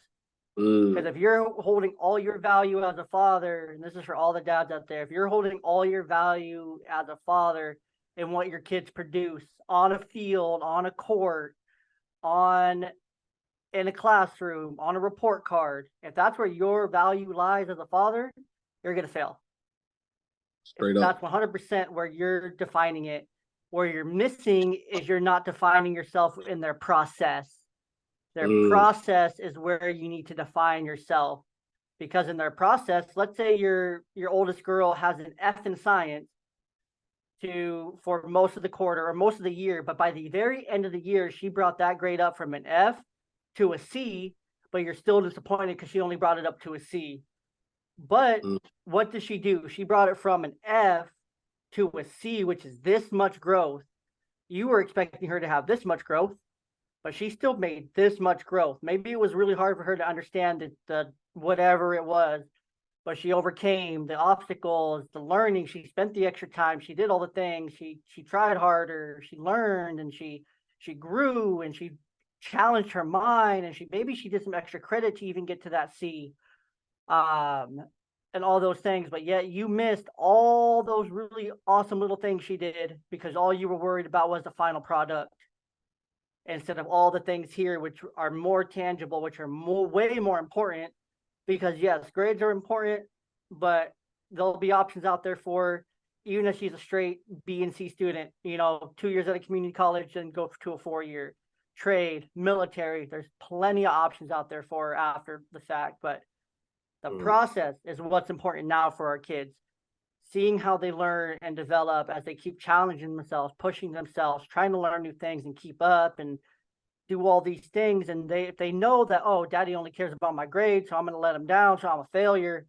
Because Mm, if you're holding all your value as a father, and this is for all the dads out there, if you're holding all your value as a father in what your kids produce on a field, on a court, on in a classroom, on a report card, if that's where your value lies as a father, you're going to fail. If straight up. that's 100% where you're defining it, where you're missing is you're not defining yourself in their process. Their Mm, process is where you need to define yourself, because in their process, let's say your oldest girl has an F in science to for most of the quarter or most of the year, but by the very end of the year, she brought that grade up from an F to a C, but you're still disappointed because she only brought it up to a C. But mm, what did she do? She brought it from an F to a C, which is this much growth. You were expecting her to have this much growth, but she still made this much growth. Maybe it was really hard for her to understand the whatever it was, but she overcame the obstacles, the learning. She spent the extra time. She did all the things. She tried harder. She learned, and she grew, and she challenged her mind, and she did some extra credit to even get to that C. Um, and all those things, but yet you missed all those really awesome little things she did because all you were worried about was the final product instead of all the things here, which are more tangible, which are way more important. Because yes, grades are important, but there'll be options out there for, even if she's a straight B and C student, 2 years at a community college and go to a 4 year trade, military. There's plenty of options out there for her after the fact, but the mm. process is what's important now for our kids. Seeing how they learn and develop as they keep challenging themselves, pushing themselves, trying to learn new things and keep up and do all these things. And if they know that, oh, daddy only cares about my grades, so I'm going to let him down, so I'm a failure.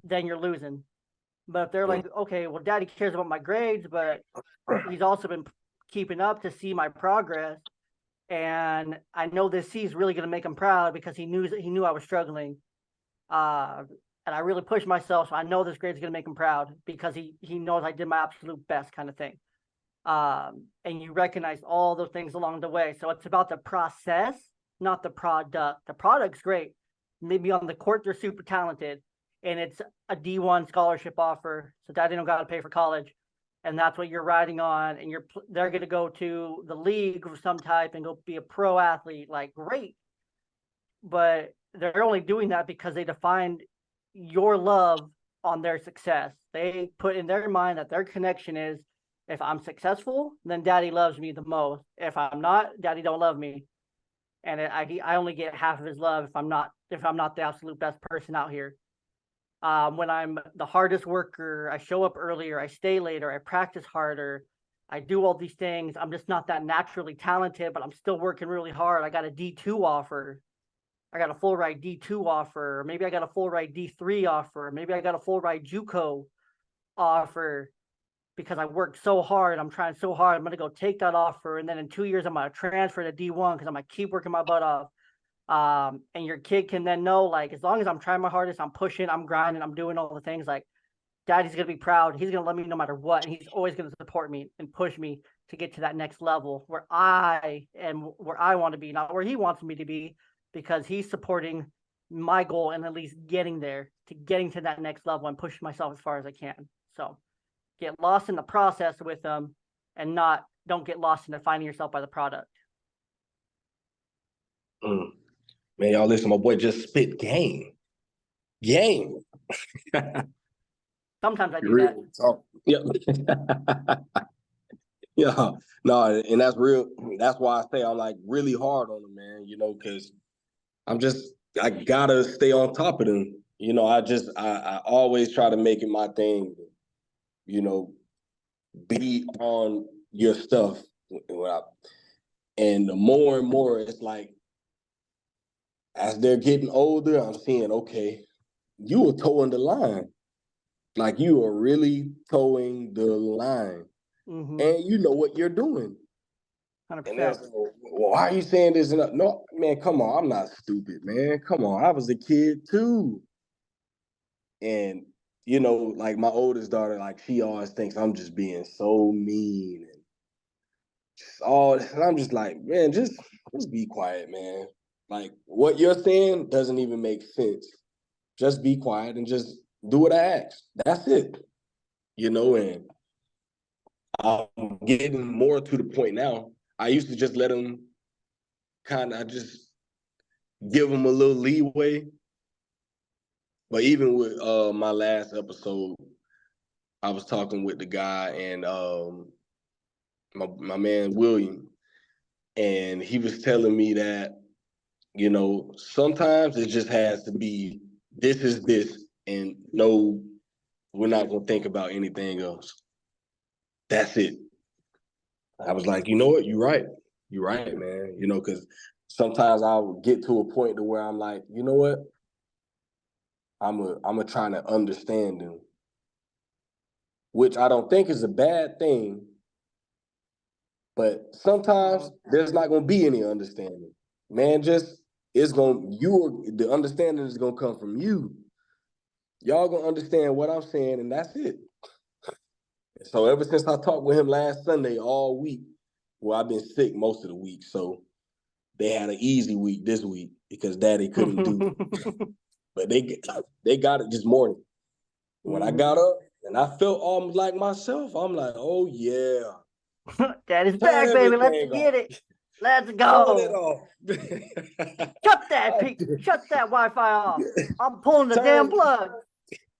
then you're losing. But if they're like, okay, well, daddy cares about my grades, but he's also been keeping up to see my progress. And I know this C is really going to make him proud because he knew I was struggling. And I really pushed myself. So I know this grade is going to make him proud because he knows I did my absolute best kind of thing. And you recognize all those things along the way. So it's about the process, not the product. The product's great. Maybe on the court, they're super talented and it's a D1 scholarship offer. So daddy don't got to pay for college. And that's what you're riding on. And they're going to go to the league of some type and go be a pro athlete. Like, great. But they're only doing that because they defined your love on their success. They put in their mind that their connection is, if I'm successful, then daddy loves me the most. If I'm not, daddy don't love me. And I only get half of his love if I'm not the absolute best person out here. When I'm the hardest worker, I show up earlier, I stay later, I practice harder, I do all these things. I'm just not that naturally talented, but I'm still working really hard. I got a D2 offer. I got a full ride D2 offer. Maybe I got a full ride D3 offer. Maybe I got a full ride JUCO offer because I worked so hard. I'm trying so hard. I'm going to go take that offer. And then in 2 years, I'm going to transfer to D1 because I'm going to keep working my butt off. And your kid can then know, like, as long as I'm trying my hardest, I'm pushing, I'm grinding, I'm doing all the things, like, daddy's going to be proud. He's going to love me no matter what. And he's always going to support me and push me to get to that next level where I want to be, not where he wants me to be, because he's supporting my goal and at least getting to that next level and pushing myself as far as I can. So get lost in the process with them and don't get lost in defining yourself by the product. Man, y'all listen, my boy just spit game. Sometimes I do that. Yeah. Yeah, no, and that's real. That's why I say I'm like really hard on them, man, because I gotta stay on top of them. I always try to make it my thing, be on your stuff. And the more and more, it's like, as they're getting older, I'm seeing, okay, you are towing the line. Like, you are really towing the line. Mm-hmm. And you know what you're doing. 100%. And they're like, well, why are you saying this? No, man, come on. I'm not stupid, man. Come on. I was a kid too. And, like my oldest daughter, like, she always thinks I'm just being so mean and just all this. And I'm just like, man, just be quiet, man. Like, what you're saying doesn't even make sense. Just be quiet and just do what I ask. That's it. And I'm getting more to the point now. I used to just let them just give them a little leeway. But even with my last episode, I was talking with the guy and my man William, and he was telling me that, sometimes it just has to be, this is this, and no, we're not going to think about anything else. That's it. I was like, you know what? You're right. You're right, man. Because sometimes I'll get to a point to where I'm like, you know what? I'm trying to understand them, which I don't think is a bad thing. But sometimes there's not going to be any understanding. Man, the understanding is going to come from you. Y'all going to understand what I'm saying, and that's it. So ever since I talked with him last Sunday all week, well, I've been sick most of the week, so they had an easy week this week because daddy couldn't do it. But they got it this morning. When I got up and I felt almost like myself, I'm like, oh yeah. Daddy's back, baby. Let's get it. Let's go. Shut that Wi-Fi off. I'm pulling the damn plug.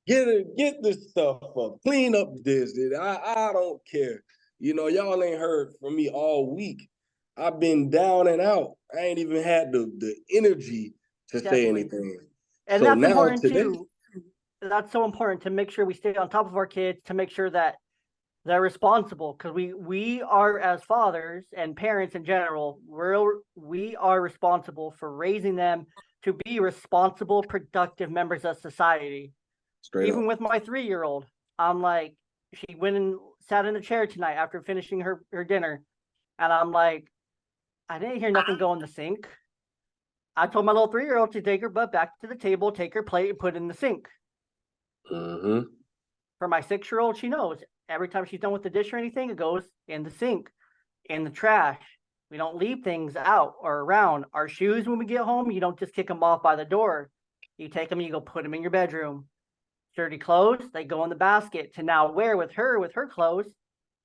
Get this stuff up. Clean up this. I don't care. Y'all ain't heard from me all week. I've been down and out. I ain't even had the energy to say anything. And so that's important too. That's so important to make sure we stay on top of our kids, to make sure that they're responsible, because we are, as fathers and parents in general, we are responsible for raising them to be responsible, productive members of society. Straight Even up. with my 3-year-old, I'm like, she went and sat in the chair tonight after finishing her dinner. And I'm like, I didn't hear nothing go in the sink. I told my little 3-year-old to take her butt back to the table, take her plate, and put it in the sink. Mm-hmm. For my 6-year-old, she knows every time she's done with the dish or anything, it goes in the sink, in the trash. We don't leave things out or around. Our shoes, when we get home, you don't just kick them off by the door. You take them, you go put them in your bedroom. Dirty clothes, they go in the basket to now wear with her clothes.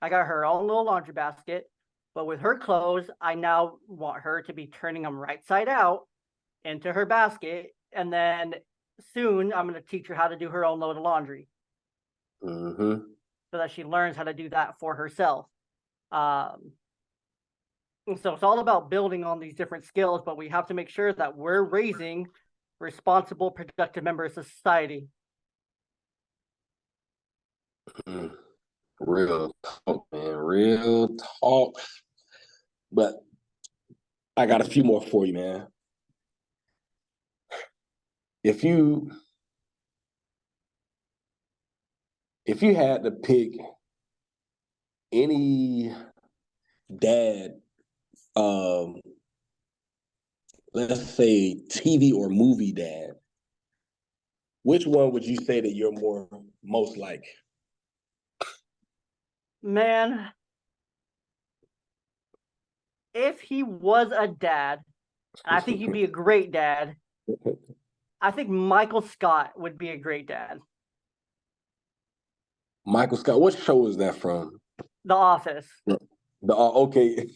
I got her own little laundry basket, but with her clothes, I now want her to be turning them right side out into her basket. And then soon I'm going to teach her how to do her own load of laundry. Mm-hmm. So that she learns how to do that for herself. And so it's all about building on these different skills, but we have to make sure that we're raising responsible, productive members of society. Real talk, man. Real talk. But I got a few more for you, man. If you had to pick any dad, let's say TV or movie dad, which one would you say that you're most like? Man, if he was a dad, and I think he'd be a great dad, I think Michael Scott would be a great dad. Michael Scott, what show is that from? The Office. Okay.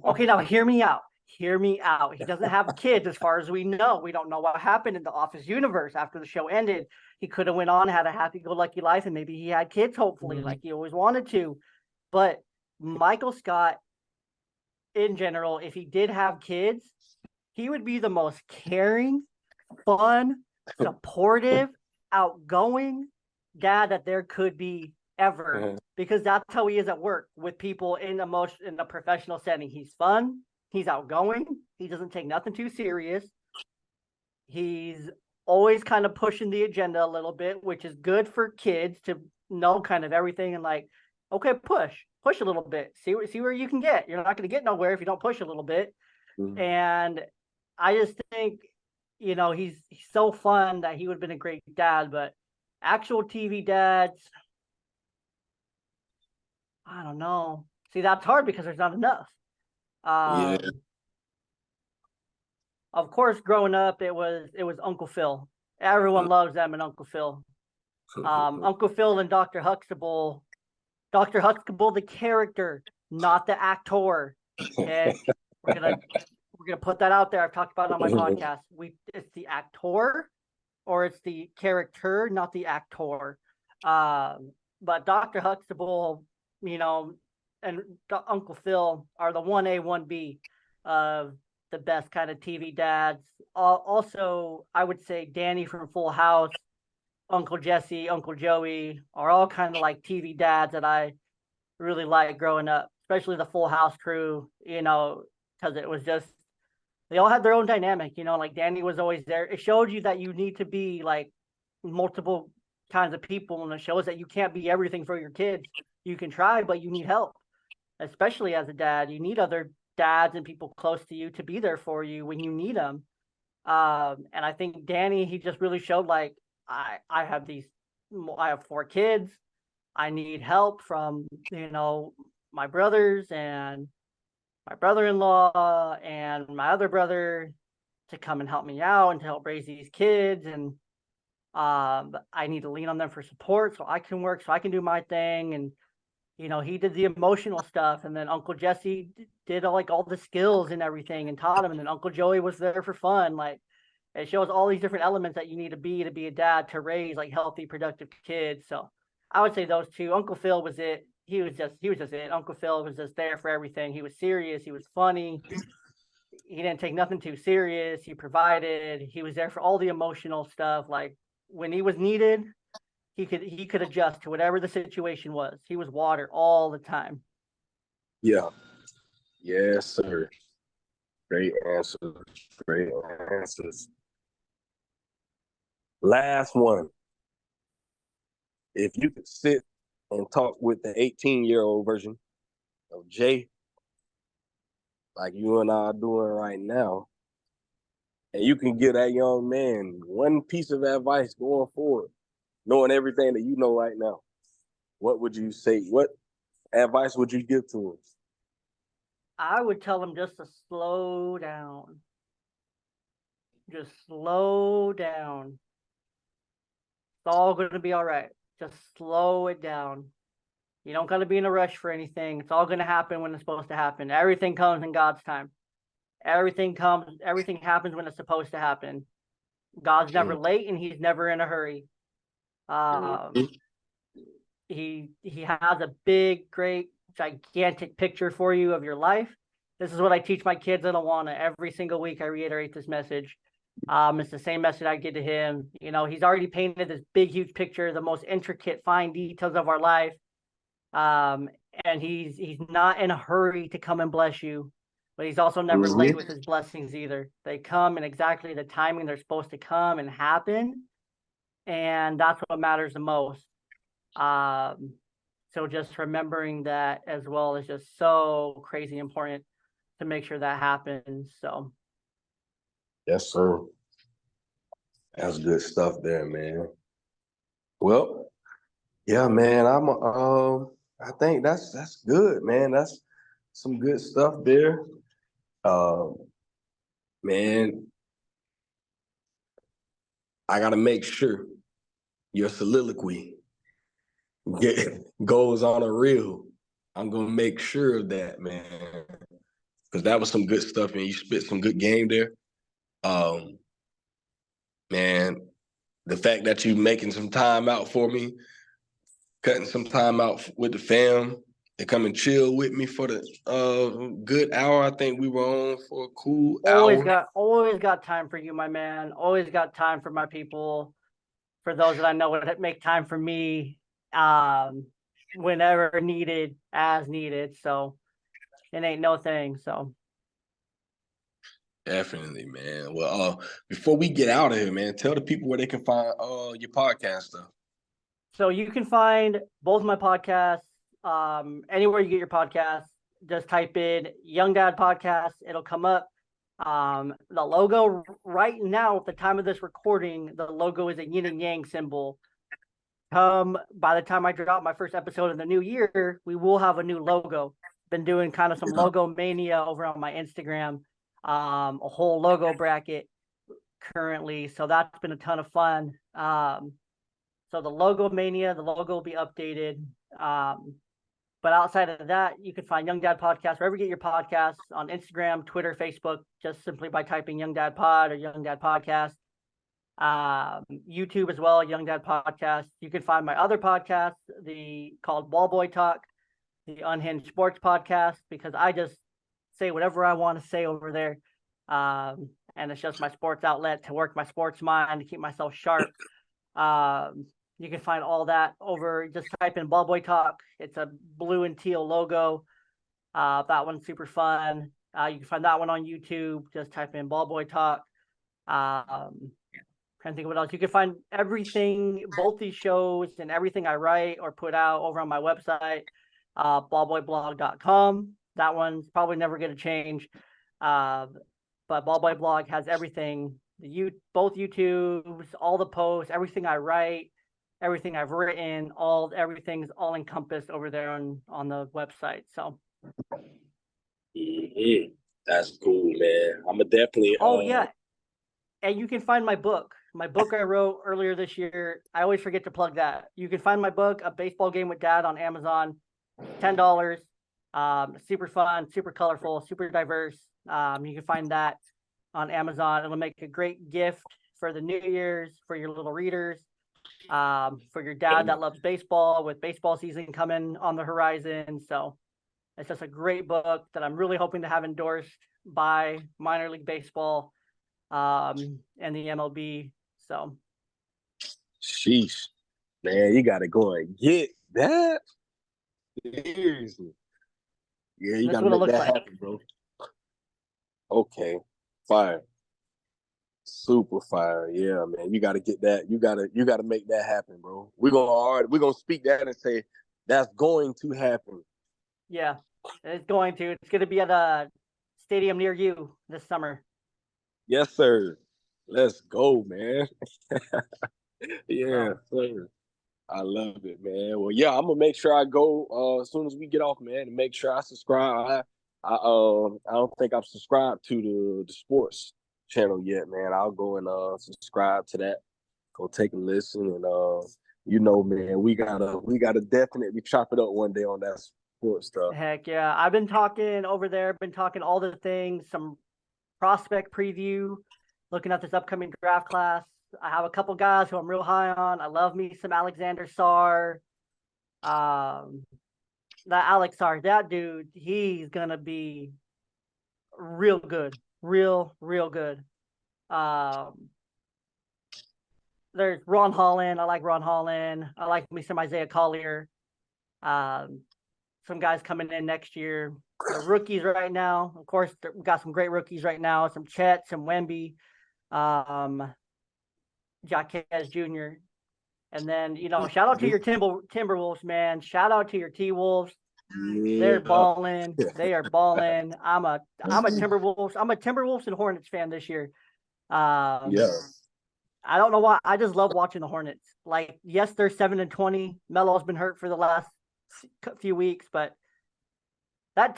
Okay, now hear me out. Hear me out. He doesn't have kids as far as we know. We don't know what happened in the Office universe after the show ended. He could have went on, had a happy-go-lucky life, and maybe he had kids, hopefully, like he always wanted to. But Michael Scott, in general, if he did have kids, he would be the most caring, fun, supportive, outgoing dad that there could be ever, because that's how he is at work with people in a professional setting. He's fun, he's outgoing, he doesn't take nothing too serious. He's always kind of pushing the agenda a little bit, which is good for kids to know kind of everything and like, okay, push a little bit, see where you can get. You're not going to get nowhere if you don't push a little bit. And I just think, he's so fun that he would have been a great dad. But actual TV dads, I don't know. See, that's hard because there's not enough. Yeah. Of course, growing up, it was Uncle Phil. Everyone loves them and Uncle Phil. Uncle Phil and Dr. Huxtable. Dr. Huxtable, the character, not the actor. Okay, we're gonna put that out there. I've talked about it on my podcast. It's the actor, or it's the character, not the actor. But Dr. Huxtable, and Uncle Phil are the 1A, 1B of the best kind of TV dads. Also, I would say Danny from Full House, Uncle Jesse, Uncle Joey are all kind of like TV dads that I really liked growing up, especially the Full House crew, because it was just, they all had their own dynamic, like Danny was always there. It showed you that you need to be like multiple kinds of people, and it shows that you can't be everything for your kids. You can try, but you need help, especially as a dad. You need other dads and people close to you to be there for you when you need them. And I think Danny, he just really showed like, I have 4 kids. I need help from, my brothers and my brother-in-law and my other brother to come and help me out and to help raise these kids. And I need to lean on them for support so I can work, so I can do my thing. And, he did the emotional stuff. And then Uncle Jesse did all the skills and everything and taught him. And then Uncle Joey was there for fun. Like, it shows all these different elements that you need to be a dad to raise like healthy, productive kids. So I would say those two. Uncle Phil was it. He was just it. Uncle Phil was just there for everything. He was serious. He was funny. He didn't take nothing too serious. He provided. He was there for all the emotional stuff. Like when he was needed, he could adjust to whatever the situation was. He was water all the time. Yeah. Yes, sir. Great answers. Great answers. Last one. if you could sit and talk with the 18-year-old version of Jay, like you and I are doing right now, and you can give that young man one piece of advice going forward, knowing everything that you know right now, what would you say? What advice would you give to him? I would tell him just to slow down. Just slow down. It's all going to be all right. Just slow it down. You don't got to be in a rush for anything. It's all going to happen when it's supposed to happen. Everything comes in God's time. Everything happens when it's supposed to happen. God's never late and he's never in a hurry. He has a big, great, gigantic picture for you of your life. This is what I teach my kids in Awana. Every single week I reiterate this message. It's the same message I give to him. You know, he's already painted this big, huge picture, the most intricate, fine details of our life. And he's not in a hurry to come and bless you, but he's also never late with his blessings either. They come in exactly the timing they're supposed to come and happen. And that's what matters the most. So just remembering that as well is just so crazy important to make sure that happens. So yes, sir. That's good stuff there, man. Well, yeah, man. I think that's good, man. That's some good stuff there. Man, I gotta make sure your soliloquy goes on a reel. I'm gonna make sure of that, man, because that was some good stuff, and you spit some good game there. Man, the fact that you making some time out for me, cutting some time out with the fam, and come and chill with me for the good hour. I think we were on for a cool hour. Always got time for you, my man. Always got time for my people. For those that I know would make time for me, whenever needed, as needed. So it ain't no thing. So Definitely, man. Well, before we get out of here, man, tell the people where they can find your podcast stuff. So you can find both my podcasts anywhere you get your podcasts. Just type in Young Dad Podcast. It'll come up. The logo right now, at the time of this recording, the logo is a yin and yang symbol. By the time I drop my first episode in the new year, we will have a new logo. Been doing kind of some logo mania over on my Instagram, a whole logo bracket currently. So that's been a ton of fun. So the logo mania, the logo will be updated. But outside of that, you can find Young Dad Podcast wherever you get your podcasts, on Instagram, Twitter, Facebook, just simply by typing Young Dad Pod or Young Dad Podcast. YouTube as well, Young Dad Podcast. You can find my other podcast, called Ballboy Talk, the Unhinged Sports Podcast, because I just say whatever I want to say over there. And it's just my sports outlet to work my sports mind, to keep myself sharp. You can find all that over, just type in Ballboy Talk. It's a blue and teal logo. That one's super fun. You can find that one on YouTube. Just type in Ballboy Talk. Trying to think of what else. You can find everything, both these shows and everything I write or put out over on my website, ballboyblog.com. That one's probably never going to change. But Ballboy Blog has everything, both YouTubes, all the posts, everything I write, everything I've written, everything's all encompassed over there on the website. So That's cool, man. I'm gonna definitely yeah. And you can find my book I wrote earlier this year. I always forget to plug that. You can find my book, A Baseball Game with Dad, on Amazon. $10. Super fun, super colorful, super diverse. You can find that on Amazon. It'll make a great gift for the New Year's, for your little readers, for your dad that loves baseball, with baseball season coming on the horizon. So it's just a great book that I'm really hoping to have endorsed by minor league baseball and the MLB. So sheesh, man, you gotta go and get that. Seriously. Yeah, you gotta make that happen, bro. Okay, fine. Super fire. Yeah, man. You gotta get that. You gotta make that happen, bro. We're gonna speak that and say that's going to happen. Yeah, it's going to. It's going to be at a stadium near you this summer. Yes, sir. Let's go, man. Yeah, So, sir. I love it, man. Well, yeah, I'm gonna make sure I go as soon as we get off, man, and make sure I subscribe. I don't think I've subscribed to the sports channel yet, man. I'll go and subscribe to that. Go take a listen, and man, we gotta definitely chop it up one day on that sports stuff. heck yeah. I've been talking over there, been talking all the things, some prospect preview, looking at this upcoming draft class. I have a couple guys who I'm real high on. I love me some Alexander Sarr. That Alex Sarr, that dude, he's gonna be real good, real good. Um, there's Ron Holland. I like Ron Holland. I like me some Isaiah Collier. Um, some guys coming in next year. The rookies right now, of course, we got some great rookies right now. Some Chet, some Wemby, Jaquez Jr. And then, shout out to your Timberwolves, man. Shout out to your T-Wolves. Yeah. They're balling. They are balling. I'm a Timberwolves and Hornets fan this year. Yeah. I don't know why. I just love watching the Hornets. Like, yes, they're 7-20. Melo's been hurt for the last few weeks, but that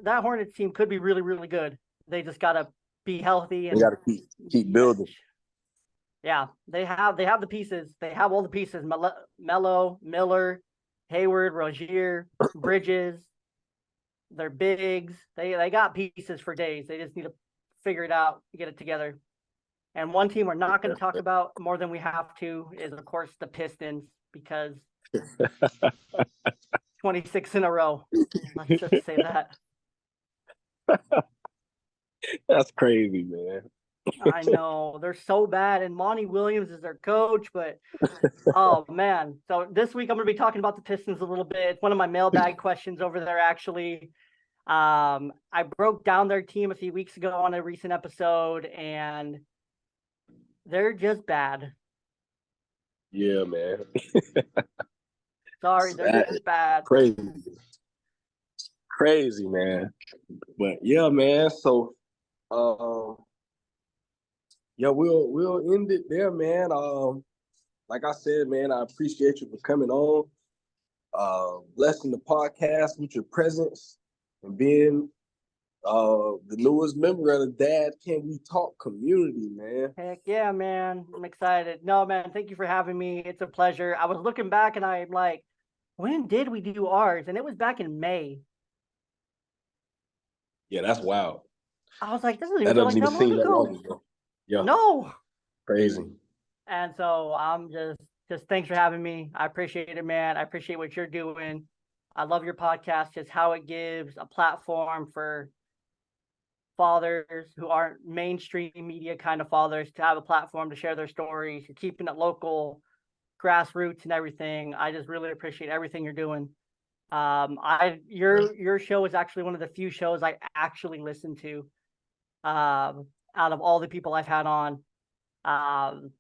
Hornets team could be really, really good. They just gotta be healthy and They gotta keep building. Yeah, they have the pieces. They have all the pieces. Melo, Miller, Hayward, Rozier, Bridges. They're bigs. They got pieces for days. They just need to figure it out, get it together. And one team we're not going to talk about more than we have to is, of course, the Pistons, because 26 in a row. Let's just say that. That's crazy, man. I know. They're so bad. And Monty Williams is their coach, but oh, man. So this week I'm going to be talking about the Pistons a little bit. It's one of my mailbag questions over there, actually. I broke down their team a few weeks ago on a recent episode, and they're just bad. Yeah, man. Sorry, they're just bad. Crazy, man. But yeah, man. So, yeah, we'll end it there, man. Like I said, man, I appreciate you for coming on, blessing the podcast with your presence, and being the newest member of the Dad Can We Talk community, man. Heck yeah, man. I'm excited. No, man, thank you for having me. It's a pleasure. I was looking back and I'm like, when did we do ours? And it was back in May. Yeah, that's wild. I was like, this doesn't even feel like that long ago. Yeah. No. Crazy. And so I'm just thanks for having me. I appreciate it, man. I appreciate what you're doing. I love your podcast, just how it gives a platform for fathers who aren't mainstream media kind of fathers to have a platform to share their stories. You're keeping it local, grassroots, and everything. I just really appreciate everything you're doing. Your show is actually one of the few shows I actually listen to. Out of all the people I've had on, I've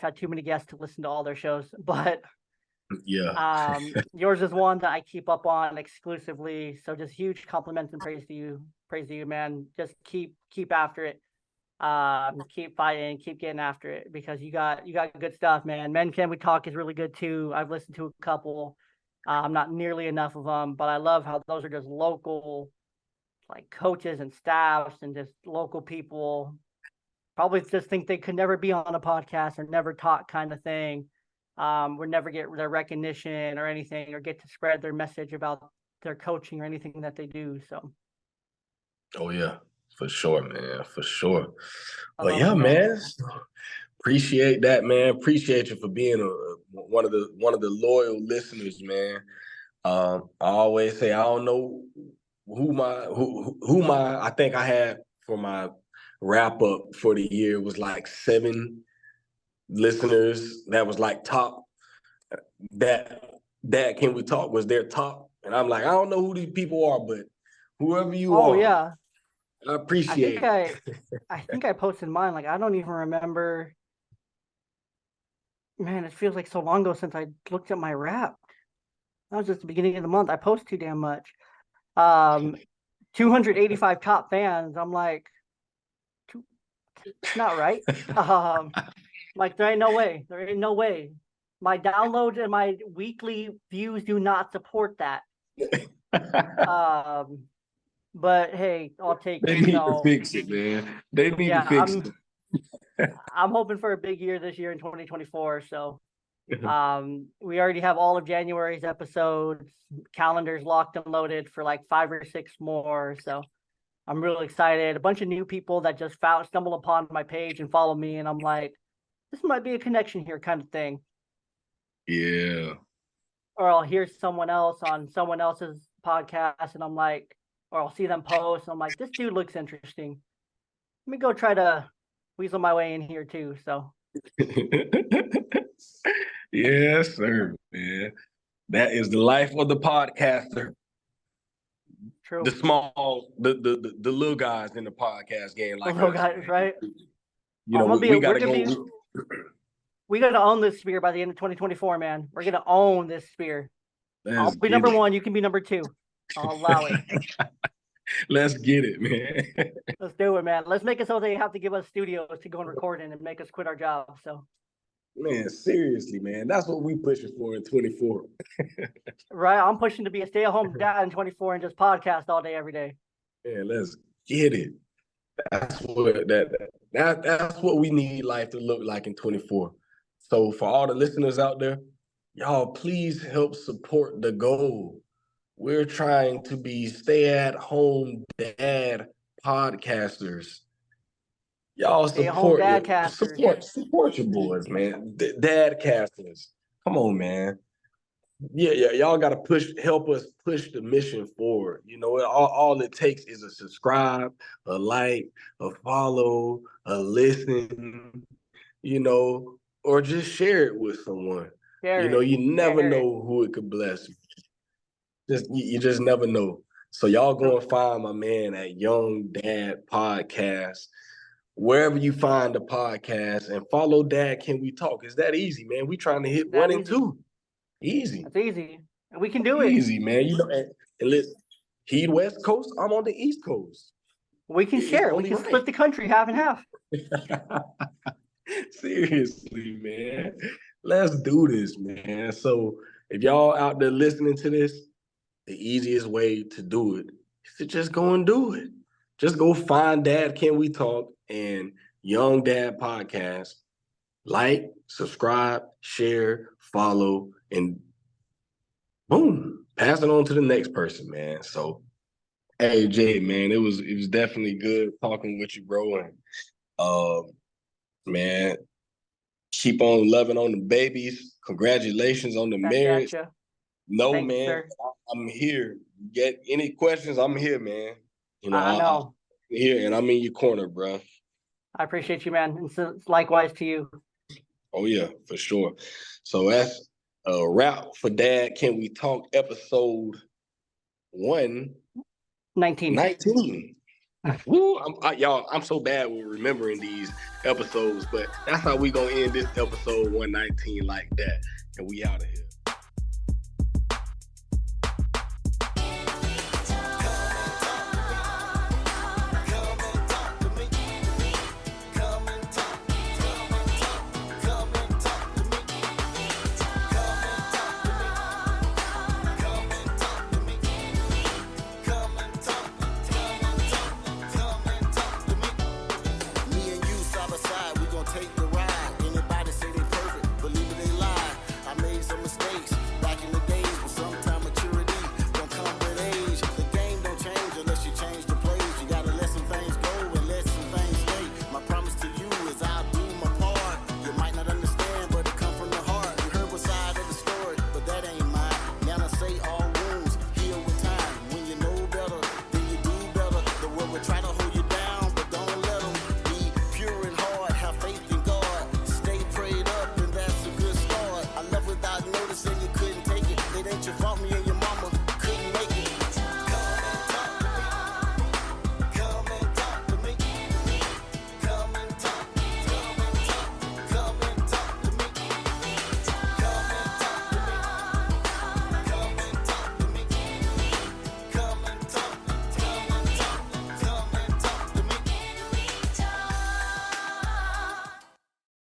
had too many guests to listen to all their shows, but yeah, yours is one that I keep up on exclusively. So just huge compliments and praise to you, man. Just keep after it. Keep fighting, keep getting after it, because you got good stuff, man. Men Can We Talk is really good too. I've listened to a couple. Not nearly enough of them, but I love how those are just local, like coaches and staffs and just local people. Probably just think they could never be on a podcast or never talk kind of thing. Would never get their recognition or anything, or get to spread their message about their coaching or anything that they do. So. Oh yeah, for sure, man, for sure. But yeah, man. Appreciate that, man. Appreciate you for being one of the loyal listeners, man. I always say I don't know who my I think I had for my wrap up for the year was like 7 listeners. That was like top. That Can We Talk was their top, and I'm like, I don't know who these people are, but whoever you are, yeah, I appreciate it. I think I posted mine. Like, I don't even remember. Man, it feels like so long ago since I looked at my rap. That was just the beginning of the month. I post too damn much. 285 top fans. I'm like, it's not right. Like, there ain't no way. There ain't no way. My downloads and my weekly views do not support that. But hey, I'll take They it. need to fix it, man. They need to fix it. I'm hoping for a big year this year in 2024. So we already have all of January's episodes, calendars locked and loaded for like 5 or 6 more. So I'm really excited. A bunch of new people that just stumble upon my page and follow me, and I'm like, this might be a connection here, kind of thing. Yeah. Or I'll hear someone else on someone else's podcast, and I'm like, or I'll see them post, and I'm like, this dude looks interesting. Let me go try to weasel my way in here too. So. Yes, sir, man. That is the life of the podcaster. True. The small, the little guys in the podcast game, like the little guys, right? You know, we gotta go. We gotta own this sphere by the end of 2024, man. We're gonna own this sphere. I'll be number 1. You can be number 2. I'll allow it. Let's get it, man. Let's do it, man. Let's make it so they have to give us studios to go and record in and make us quit our job. So, man, seriously, man, that's what we pushing for in 24. Right, I'm pushing to be a stay-at-home dad in 24 and just podcast all day, every day. Yeah, let's get it. That's what we need life to look like in 24. So for all the listeners out there, y'all please help support the goal. We're trying to be stay-at-home dad podcasters. Y'all support your boys, man. Dadcasters. Come on, man. Yeah, y'all gotta help us push the mission forward. You know, all it takes is a subscribe, a like, a follow, a listen, you know, or just share it with someone. You never know who it could bless. You just never know. So y'all go and find my man at Young Dad Podcast, wherever you find the podcast, and follow Dad Can We Talk. It's that easy, man. We trying to hit 1 and 2. Easy. It's easy. And we can do it. Easy, man. You know, and listen, he West Coast, I'm on the East Coast. We can share. We can split the country half and half. Seriously, man. Let's do this, man. So if y'all out there listening to this, the easiest way to do it is to just go and do it. Just go find Dad Can We Talk and Young Dad Podcast. Like, subscribe, share, follow, and boom, pass it on to the next person, man. So, hey, Jay, man, it was definitely good talking with you, bro. And man, keep on loving on the babies. Congratulations on the marriage. No, thanks, man, sir. I'm here. Get any questions? I'm here, man. You know, I know. I'm here, and I'm in your corner, bro. I appreciate you, man. And so, likewise to you. Oh yeah, for sure. So that's a wrap for Dad Can We Talk episode 119. Woo, y'all, I'm so bad with remembering these episodes, but that's how we gonna end this episode 119 like that. And we out of here.